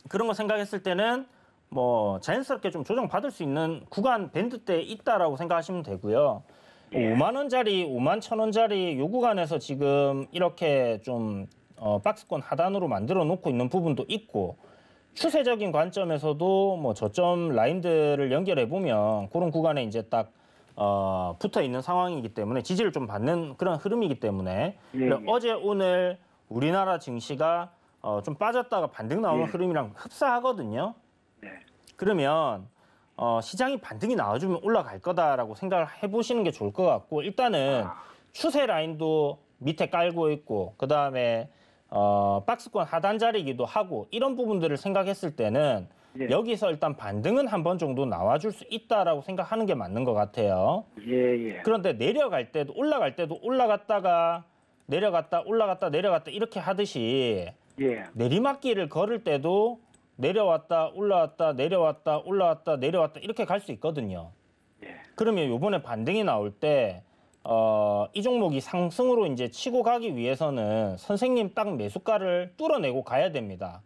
그런 거 생각했을 때는 뭐 자연스럽게 좀 조정받을 수 있는 구간 밴드대에 있다라고 생각하시면 되고요. 5만 원짜리, 5만 1,000원짜리 요 구간에서 지금 이렇게 좀 박스권 하단으로 만들어 놓고 있는 부분도 있고 추세적인 관점에서도 뭐 저점 라인들을 연결해 보면 그런 구간에 이제 딱 붙어 있는 상황이기 때문에 지지를 좀 받는 그런 흐름이기 때문에 예. 어제 오늘 우리나라 증시가 좀 빠졌다가 반등 나오는 흐름이랑 흡사하거든요. 네. 그러면 시장이 반등이 나와주면 올라갈 거다라고 생각을 해보시는 게 좋을 것 같고 일단은 추세 라인도 밑에 깔고 있고 그 다음에 박스권 하단 자리이기도 하고 이런 부분들을 생각했을 때는 예. 여기서 일단 반등은 한 번 정도 나와줄 수 있다라고 생각하는 게 맞는 것 같아요. 예. 그런데 내려갈 때도 올라갈 때도 올라갔다가 내려갔다 올라갔다 내려갔다 이렇게 하듯이 예. 내리막길을 걸을 때도 내려왔다 올라왔다 내려왔다 올라왔다 내려왔다 이렇게 갈 수 있거든요. 예. 그러면 요번에 반등이 나올 때 이 종목이 상승으로 이제 치고 가기 위해서는 선생님 딱 매수가를 뚫어내고 가야 됩니다.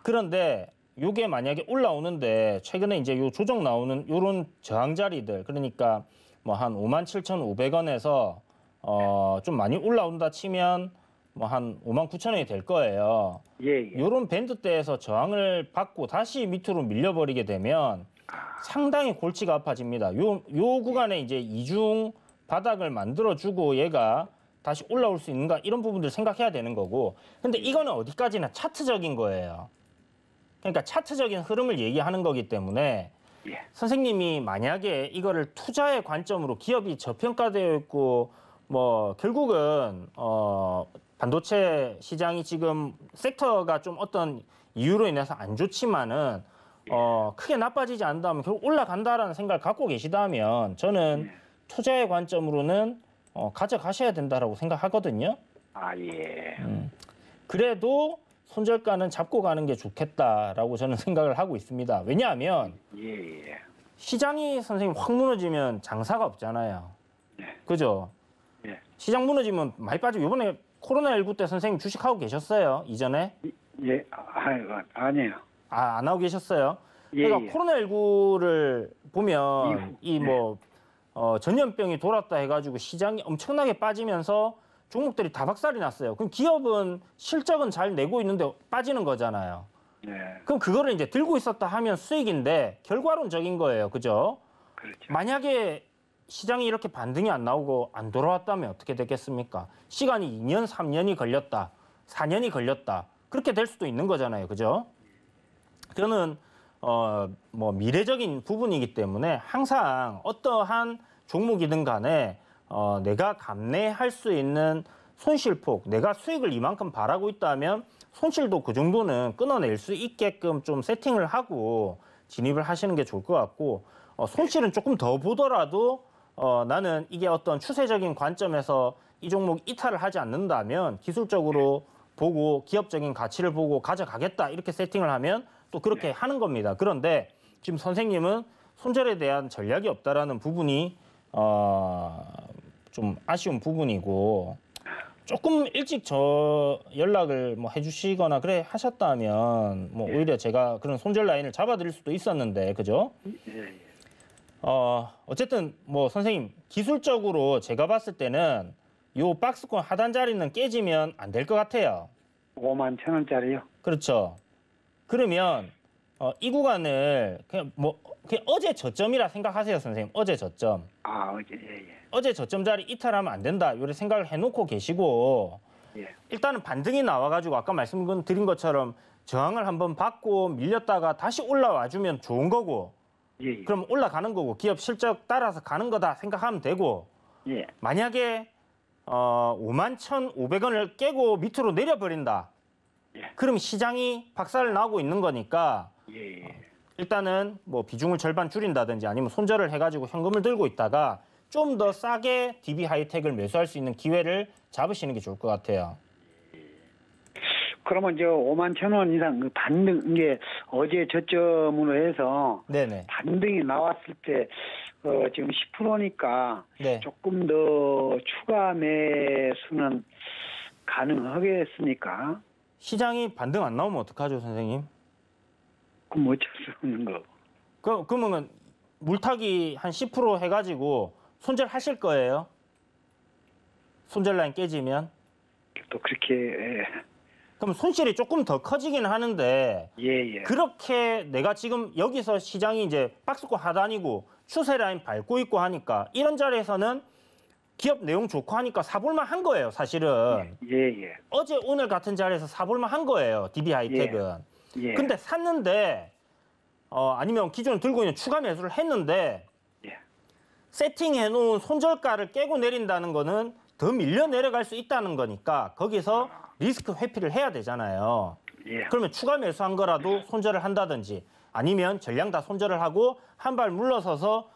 그런데 요게 만약에 올라오는데 최근에 이제 요 조정 나오는 요런 저항 자리들 그러니까 뭐 한 57,500원에서 좀 많이 올라온다 치면 뭐 한 59,000원이 될 거예요. 예. 요런 밴드대에서 저항을 받고 다시 밑으로 밀려버리게 되면 상당히 골치가 아파집니다. 요 구간에 이제 이중 바닥을 만들어주고 얘가 다시 올라올 수 있는가 이런 부분들 생각해야 되는 거고 근데 이거는 어디까지나 차트적인 거예요. 그러니까 차트적인 흐름을 얘기하는 거기 때문에 예. 선생님이 만약에 이거를 투자의 관점으로 기업이 저평가되어 있고 뭐 결국은 반도체 시장이 지금 섹터가 좀 어떤 이유로 인해서 안 좋지만은 크게 나빠지지 않는다면 결국 올라간다라는 생각을 갖고 계시다면 저는 투자의 관점으로는 가져가셔야 된다라고 생각하거든요. 예. 그래도 손절가는 잡고 가는 게 좋겠다라고 저는 생각을 하고 있습니다. 왜냐하면 예. 시장이 선생님 확 무너지면 장사가 없잖아요. 네. 그죠? 예. 시장 무너지면 많이 빠지고 이번에 코로나19 때 선생님 주식하고 계셨어요? 이전에? 예. 아니에요. 안 하고 계셨어요? 예, 그러니까 예. 코로나19를 보면 이후, 이 뭐 전염병이 돌았다 해가지고 시장이 엄청나게 빠지면서 종목들이 다 박살이 났어요. 그럼 기업은 실적은 잘 내고 있는데 빠지는 거잖아요. 네. 그럼 그거를 이제 들고 있었다 하면 수익인데 결과론적인 거예요. 그죠? 그렇죠. 만약에 시장이 이렇게 반등이 안 나오고 안 돌아왔다면 어떻게 되겠습니까? 시간이 2년, 3년이 걸렸다. 4년이 걸렸다. 그렇게 될 수도 있는 거잖아요. 그죠? 저는 뭐 미래적인 부분이기 때문에 항상 어떠한 종목이든 간에 내가 감내할 수 있는 손실폭, 내가 수익을 이만큼 바라고 있다면 손실도 그 정도는 끊어낼 수 있게끔 좀 세팅을 하고 진입을 하시는 게 좋을 것 같고 손실은 조금 더 보더라도 나는 이게 어떤 추세적인 관점에서 이 종목 이탈을 하지 않는다면 기술적으로 보고 기업적인 가치를 보고 가져가겠다 이렇게 세팅을 하면 또 그렇게 하는 겁니다. 그런데 지금 선생님은 손절에 대한 전략이 없다라는 부분이 좀 아쉬운 부분이고 조금 일찍 연락을 뭐 해주시거나 그래 하셨다면 뭐 오히려 제가 그런 손절 라인을 잡아드릴 수도 있었는데 그죠? 예. 어쨌든 뭐 선생님 기술적으로 제가 봤을 때는 요 박스권 하단 자리는 깨지면 안 될 것 같아요. 51,000원짜리요? 그렇죠. 그러면 이 구간을 그냥 어제 저점이라 생각하세요, 선생님. 어제 저점. 어제 예. 어제 저점 자리 이탈하면 안 된다. 이런 생각을 해놓고 계시고 예. 일단은 반등이 나와가지고 아까 말씀드린 것처럼 저항을 한번 받고 밀렸다가 다시 올라와주면 좋은 거고 예. 그럼 올라가는 거고 기업 실적 따라서 가는 거다 생각하면 되고 예. 만약에 51,500원을 깨고 밑으로 내려버린다. 예. 그럼 시장이 박살을 나고 있는 거니까 예. 일단은 뭐 비중을 절반 줄인다든지 아니면 손절을 해가지고 현금을 들고 있다가 좀 더 싸게 DB 하이텍을 매수할 수 있는 기회를 잡으시는 게 좋을 것 같아요. 그러면 51,000원 이상 그 반등 게 어제 저점으로 해서 네네. 반등이 나왔을 때 지금 10%니까 네. 조금 더 추가 매수는 가능하겠습니까? 시장이 반등 안 나오면 어떡하죠, 선생님? 그럼 어쩔 수 없는 거. 그러면 물타기 한 10% 해가지고 손절하실 거예요? 손절 라인 깨지면? 또 그렇게 그럼 손실이 조금 더 커지긴 하는데 예. 그렇게 내가 지금 여기서 시장이 이제 박스권 하단이고 추세 라인 밟고 있고 하니까 이런 자리에서는 기업 내용 좋고 하니까 사볼만 한 거예요, 사실은. 예. 어제 오늘 같은 자리에서 사볼만 한 거예요, DB 하이텍은. 예. 근데 샀는데 아니면 기존에 들고 있는 추가 매수를 했는데 예. 세팅해 놓은 손절가를 깨고 내린다는 거는 더 밀려 내려갈 수 있다는 거니까 거기서 리스크 회피를 해야 되잖아요. 예. 그러면 추가 매수한 거라도 손절을 한다든지 아니면 전량 다 손절을 하고 한 발 물러서서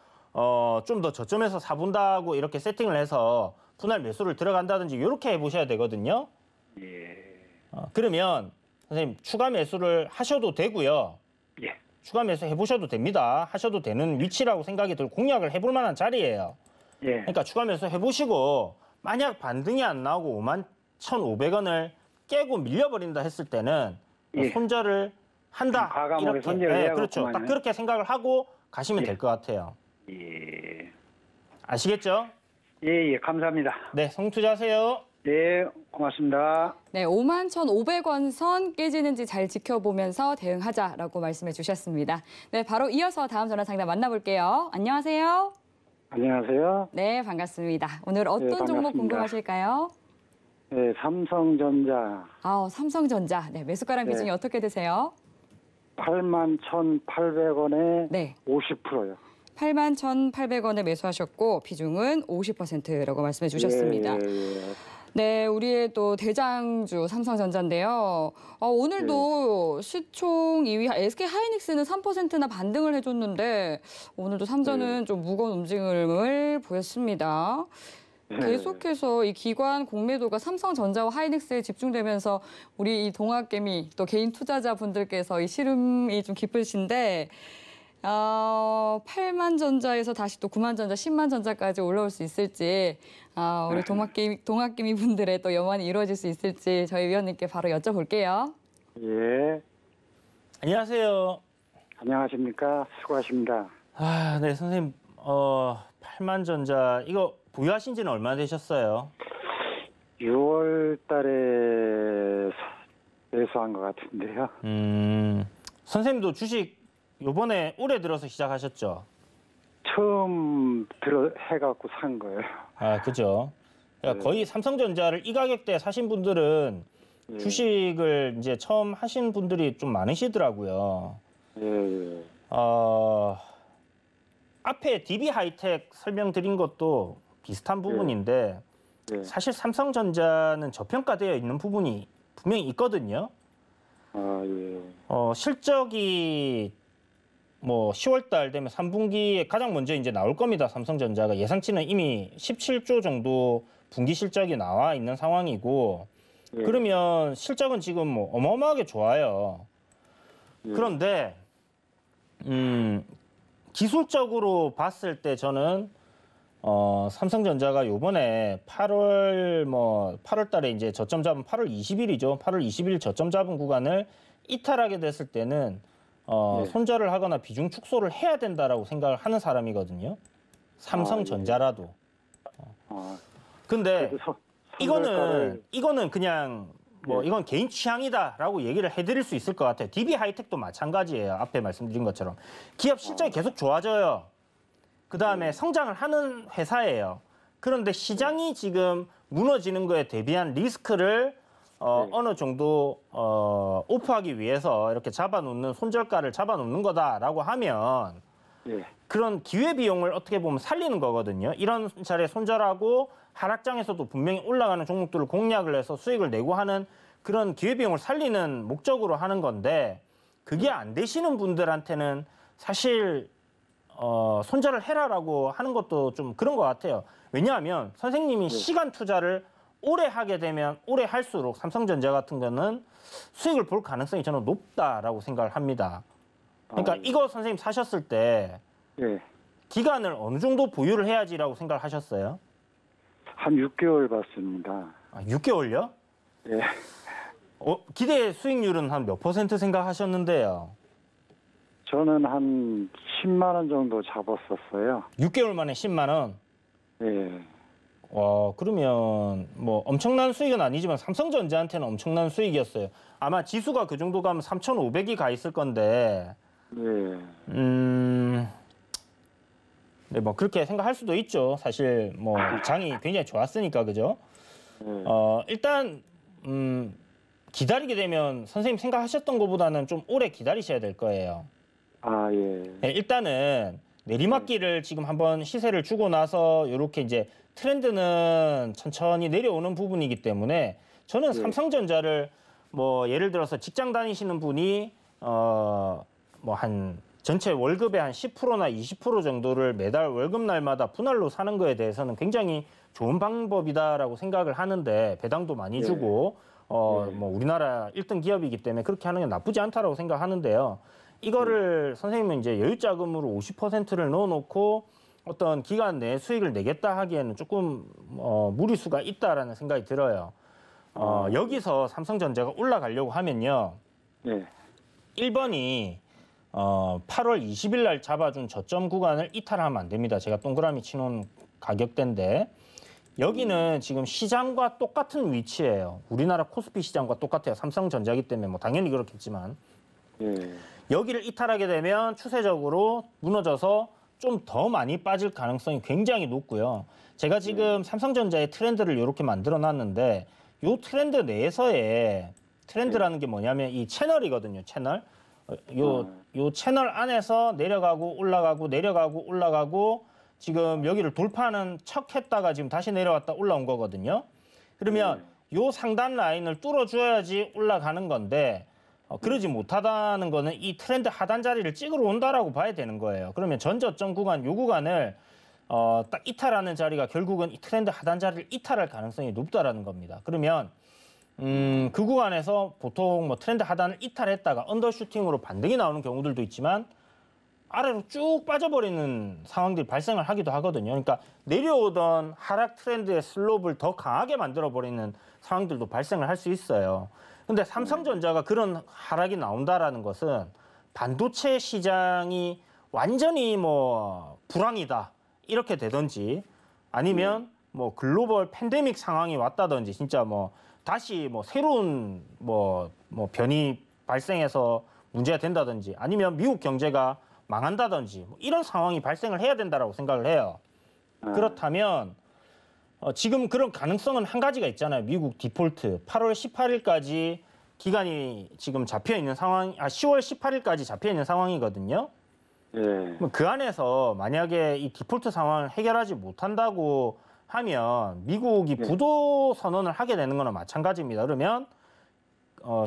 좀 더 저점에서 사본다고 이렇게 세팅을 해서 분할 매수를 들어간다든지 이렇게 해보셔야 되거든요. 예. 그러면 선생님 추가 매수를 하셔도 되고요. 예. 추가 매수 해보셔도 됩니다. 하셔도 되는 위치라고 생각이 들고 공략을 해볼 만한 자리예요. 예. 그러니까 추가 매수 해보시고 만약 반등이 안 나오고 51,500원을 깨고 밀려버린다 했을 때는 예. 손절을 한다. 과감하게 손절을 해야겠구만요. 그렇죠. 딱 그렇게 생각을 하고 가시면 예. 될 것 같아요. 예. 아시겠죠? 예. 감사합니다. 네, 성투자하세요. 네, 고맙습니다. 네, 51,500원 선 깨지는지 잘 지켜보면서 대응하자라고 말씀해 주셨습니다. 네, 바로 이어서 다음 전화 상담 만나볼게요. 안녕하세요. 안녕하세요. 네, 반갑습니다. 오늘 어떤 종목 반갑습니다. 궁금하실까요? 네, 삼성전자 삼성전자. 네, 매수가랑 비중이 어떻게 되세요? 81,800원에 네. 50%요. 81,800원에 매수하셨고 비중은 50%라고 말씀해 주셨습니다. 예. 네, 우리의 또 대장주 삼성전자인데요. 오늘도 시총 2위 SK 하이닉스는 3%나 반등을 해줬는데 오늘도 삼전은 좀 무거운 움직임을 보였습니다. 계속해서 이 기관 공매도가 삼성전자와 하이닉스에 집중되면서 우리 이 동학개미 또 개인 투자자분들께서 이 시름이 좀 깊으신데 8만 전자에서 다시 또 9만 전자, 10만 전자까지 올라올 수 있을지 우리 동학개미 분들의 또 염원이 이루어질 수 있을지 저희 위원님께 바로 여쭤볼게요. 예. 안녕하세요. 안녕하십니까. 수고하십니다. 네, 선생님. 8만 전자 이거 보유하신 지는 얼마나 되셨어요? 6월 달에 매수한 것 같은데요. 선생님도 주식 요번에 올해 들어서 시작하셨죠? 처음 해갖고 산 거예요. 그죠. 그러니까 거의 삼성전자를 이 가격대에 사신 분들은 주식을 이제 처음 하신 분들이 좀 많으시더라고요. 예. 앞에 DB 하이텍 설명드린 것도 비슷한 부분인데 사실 삼성전자는 저평가되어 있는 부분이 분명히 있거든요. 예. 실적이 뭐 10월 달 되면 3분기에 가장 먼저 이제 나올 겁니다. 삼성전자가 예상치는 이미 17조 정도 분기 실적이 나와 있는 상황이고 그러면 실적은 지금 뭐 어마어마하게 좋아요. 그런데 기술적으로 봤을 때 저는 삼성전자가 요번에 8월 달에 이제 저점 잡은 8월 20일이죠. 8월 20일 저점 잡은 구간을 이탈하게 됐을 때는 손절을 하거나 비중 축소를 해야 된다라고 생각을 하는 사람이거든요. 삼성전자라도. 근데 이거는 그냥 뭐 이건 개인 취향이다라고 얘기를 해드릴 수 있을 것 같아요. DB 하이텍도 마찬가지예요. 앞에 말씀드린 것처럼 기업 실적이 계속 좋아져요. 그 다음에 성장을 하는 회사예요. 그런데 시장이 지금 무너지는 거에 대비한 리스크를 어느 정도 오프하기 위해서 이렇게 잡아놓는 손절가를 잡아놓는 거다라고 하면 그런 기회비용을 어떻게 보면 살리는 거거든요. 이런 자리에 손절하고 하락장에서도 분명히 올라가는 종목들을 공략을 해서 수익을 내고 하는 그런 기회비용을 살리는 목적으로 하는 건데 그게 안 되시는 분들한테는 사실 손절을 해라라고 하는 것도 좀 그런 것 같아요. 왜냐하면 선생님이 시간 투자를 오래 하게 되면 오래 할수록 삼성전자 같은 거는 수익을 볼 가능성이 저는 높다라고 생각을 합니다. 그러니까 이거 선생님 사셨을 때 예. 기간을 어느 정도 보유를 해야지라고 생각을 하셨어요? 한 6개월 받습니다. 6개월요? 예. 기대 수익률은 한 몇 % 생각하셨는데요? 저는 한 10만 원 정도 잡았었어요. 6개월 만에 10만 원? 예. 그러면 뭐 엄청난 수익은 아니지만 삼성전자한테는 엄청난 수익이었어요. 아마 지수가 그 정도 가면 3,500이 가 있을 건데 예. 네, 뭐 그렇게 생각할 수도 있죠. 사실 뭐 장이 굉장히 좋았으니까 그죠? 일단 기다리게 되면 선생님 생각하셨던 것보다는 좀 오래 기다리셔야 될 거예요. 아, 예. 네, 일단은 내리막길을 지금 한번 시세를 주고 나서 이렇게 이제 트렌드는 천천히 내려오는 부분이기 때문에 저는 삼성전자를 뭐 예를 들어서 직장 다니시는 분이 뭐 한 전체 월급의 한 10%나 20% 정도를 매달 월급날마다 분할로 사는 거에 대해서는 굉장히 좋은 방법이다라고 생각을 하는데 배당도 많이 주고 뭐 우리나라 1등 기업이기 때문에 그렇게 하는 게 나쁘지 않다라고 생각하는데요. 이거를 선생님은 이제 여유자금으로 50%를 넣어놓고 어떤 기간 내에 수익을 내겠다 하기에는 조금 무리수가 있다라는 생각이 들어요. 여기서 삼성전자가 올라가려고 하면요. 네. 1번이 8월 20일 날 잡아준 저점 구간을 이탈하면 안 됩니다. 제가 동그라미 치놓은 가격대인데 여기는 지금 시장과 똑같은 위치예요. 우리나라 코스피 시장과 똑같아요. 삼성전자기 때문에 뭐 당연히 그렇겠지만 여기를 이탈하게 되면 추세적으로 무너져서 좀 더 많이 빠질 가능성이 굉장히 높고요. 제가 지금 삼성전자의 트렌드를 이렇게 만들어 놨는데 이 트렌드 내에서의 트렌드라는 게 뭐냐면 이 채널이거든요. 채널. 요 채널 안에서 내려가고 올라가고 내려가고 올라가고 지금 여기를 돌파하는 척 했다가 지금 다시 내려왔다 올라온 거거든요. 그러면 요 상단 라인을 뚫어줘야지 올라가는 건데 그러지 못하다는 거는 이 트렌드 하단 자리를 찍으러 온다라고 봐야 되는 거예요. 그러면 전저점 구간, 요 구간을 딱 이탈하는 자리가 결국은 이 트렌드 하단 자리를 이탈할 가능성이 높다라는 겁니다. 그러면 그 구간에서 보통 뭐 트렌드 하단을 이탈했다가 언더슈팅으로 반등이 나오는 경우들도 있지만 아래로 쭉 빠져버리는 상황들이 발생을 하기도 하거든요. 그러니까 내려오던 하락 트렌드의 슬롭을 더 강하게 만들어버리는 상황들도 발생을 할 수 있어요. 근데 삼성전자가 그런 하락이 나온다라는 것은 반도체 시장이 완전히 뭐 불황이다 이렇게 되든지 아니면 뭐 글로벌 팬데믹 상황이 왔다든지 진짜 뭐 다시 뭐 새로운 뭐 변이 발생해서 문제가 된다든지 아니면 미국 경제가 망한다든지 뭐 이런 상황이 발생을 해야 된다라고 생각을 해요. 그렇다면 지금 그런 가능성은 한 가지가 있잖아요. 미국 디폴트 8월 18일까지 기간이 지금 잡혀 있는 상황, 10월 18일까지 잡혀 있는 상황이거든요. 그 안에서 만약에 이 디폴트 상황을 해결하지 못한다고 하면 미국이 부도 선언을 하게 되는 거는 마찬가지입니다. 그러면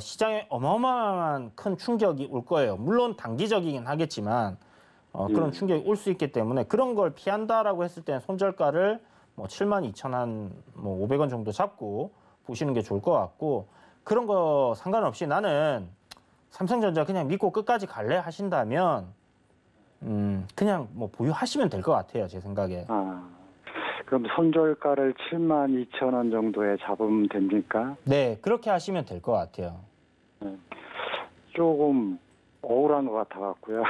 시장에 어마어마한 큰 충격이 올 거예요. 물론 단기적이긴 하겠지만 그런 충격이 올 수 있기 때문에 그런 걸 피한다라고 했을 때는 손절가를 뭐 72,000원, 뭐 500원 정도 잡고 보시는 게 좋을 것 같고 그런 거 상관없이 나는 삼성전자 그냥 믿고 끝까지 갈래 하신다면 그냥 뭐 보유하시면 될 것 같아요. 제 생각에. 그럼 손절가를 72,000원 정도에 잡으면 됩니까? 네, 그렇게 하시면 될 것 같아요. 조금 억울한 것 같아갖고요.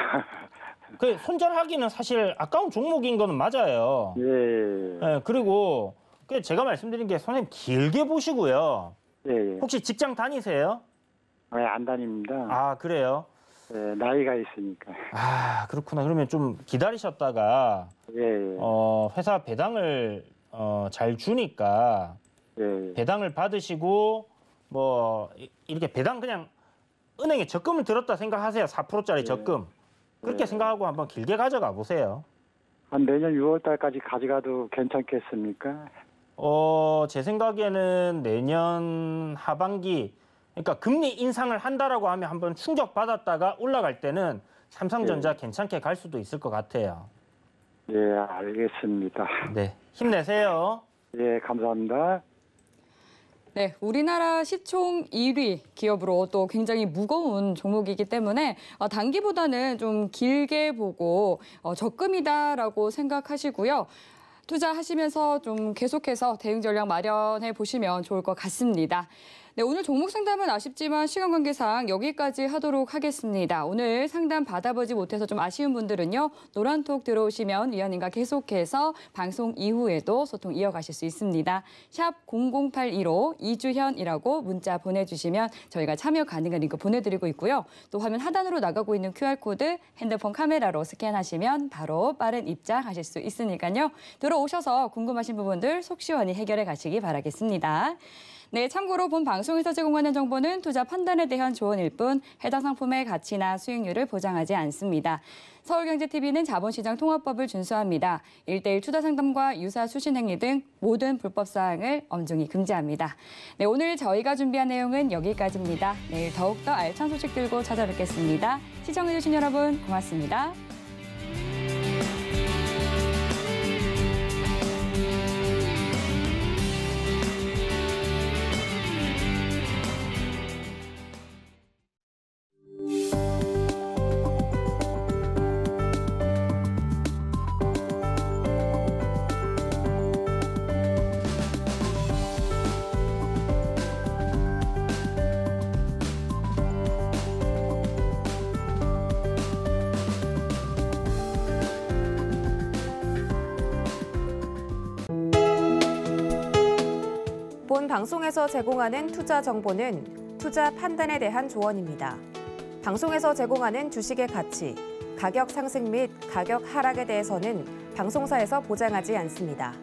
그 손절하기는 사실 아까운 종목인 거는 맞아요. 네, 그리고 제가 말씀드린 게 선생님 길게 보시고요. 혹시 직장 다니세요? 안 다닙니다. 아, 그래요? 네, 나이가 있으니까. 아, 그렇구나. 그러면 좀 기다리셨다가 회사 배당을 잘 주니까 배당을 받으시고 뭐 이렇게 배당 그냥 은행에 적금을 들었다 생각하세요. 4%짜리 적금. 그렇게 생각하고 한번 길게 가져가 보세요. 한 내년 6월 달까지 가져가도 괜찮겠습니까? 제 생각에는 내년 하반기, 그러니까 금리 인상을 한다라고 하면 한번 충격받았다가 올라갈 때는 삼성전자 괜찮게 갈 수도 있을 것 같아요. 예, 알겠습니다. 네, 힘내세요. 예, 감사합니다. 네, 우리나라 시총 1위 기업으로 또 굉장히 무거운 종목이기 때문에 단기보다는 좀 길게 보고 적금이다라고 생각하시고요. 투자하시면서 좀 계속해서 대응 전략 마련해 보시면 좋을 것 같습니다. 네, 오늘 종목 상담은 아쉽지만 시간 관계상 여기까지 하도록 하겠습니다. 오늘 상담 받아보지 못해서 좀 아쉬운 분들은요. 노란톡 들어오시면 위원님과 계속해서 방송 이후에도 소통 이어가실 수 있습니다. 샵 0082로 이주현이라고 문자 보내주시면 저희가 참여 가능한 링크 보내드리고 있고요. 또 화면 하단으로 나가고 있는 QR코드 핸드폰 카메라로 스캔하시면 바로 빠른 입장하실 수 있으니까요. 들어오셔서 궁금하신 부분들 속 시원히 해결해 가시기 바라겠습니다. 네, 참고로 본 방송에서 제공하는 정보는 투자 판단에 대한 조언일 뿐 해당 상품의 가치나 수익률을 보장하지 않습니다. 서울경제TV는 자본시장 통합법을 준수합니다. 1:1 투자 상담과 유사 수신 행위 등 모든 불법 사항을 엄중히 금지합니다. 네, 오늘 저희가 준비한 내용은 여기까지입니다. 내일 더욱더 알찬 소식 들고 찾아뵙겠습니다. 시청해주신 여러분 고맙습니다. 본 방송에서 제공하는 투자 정보는 투자 판단에 대한 조언입니다. 방송에서 제공하는 주식의 가치, 가격 상승 및 가격 하락에 대해서는 방송사에서 보장하지 않습니다.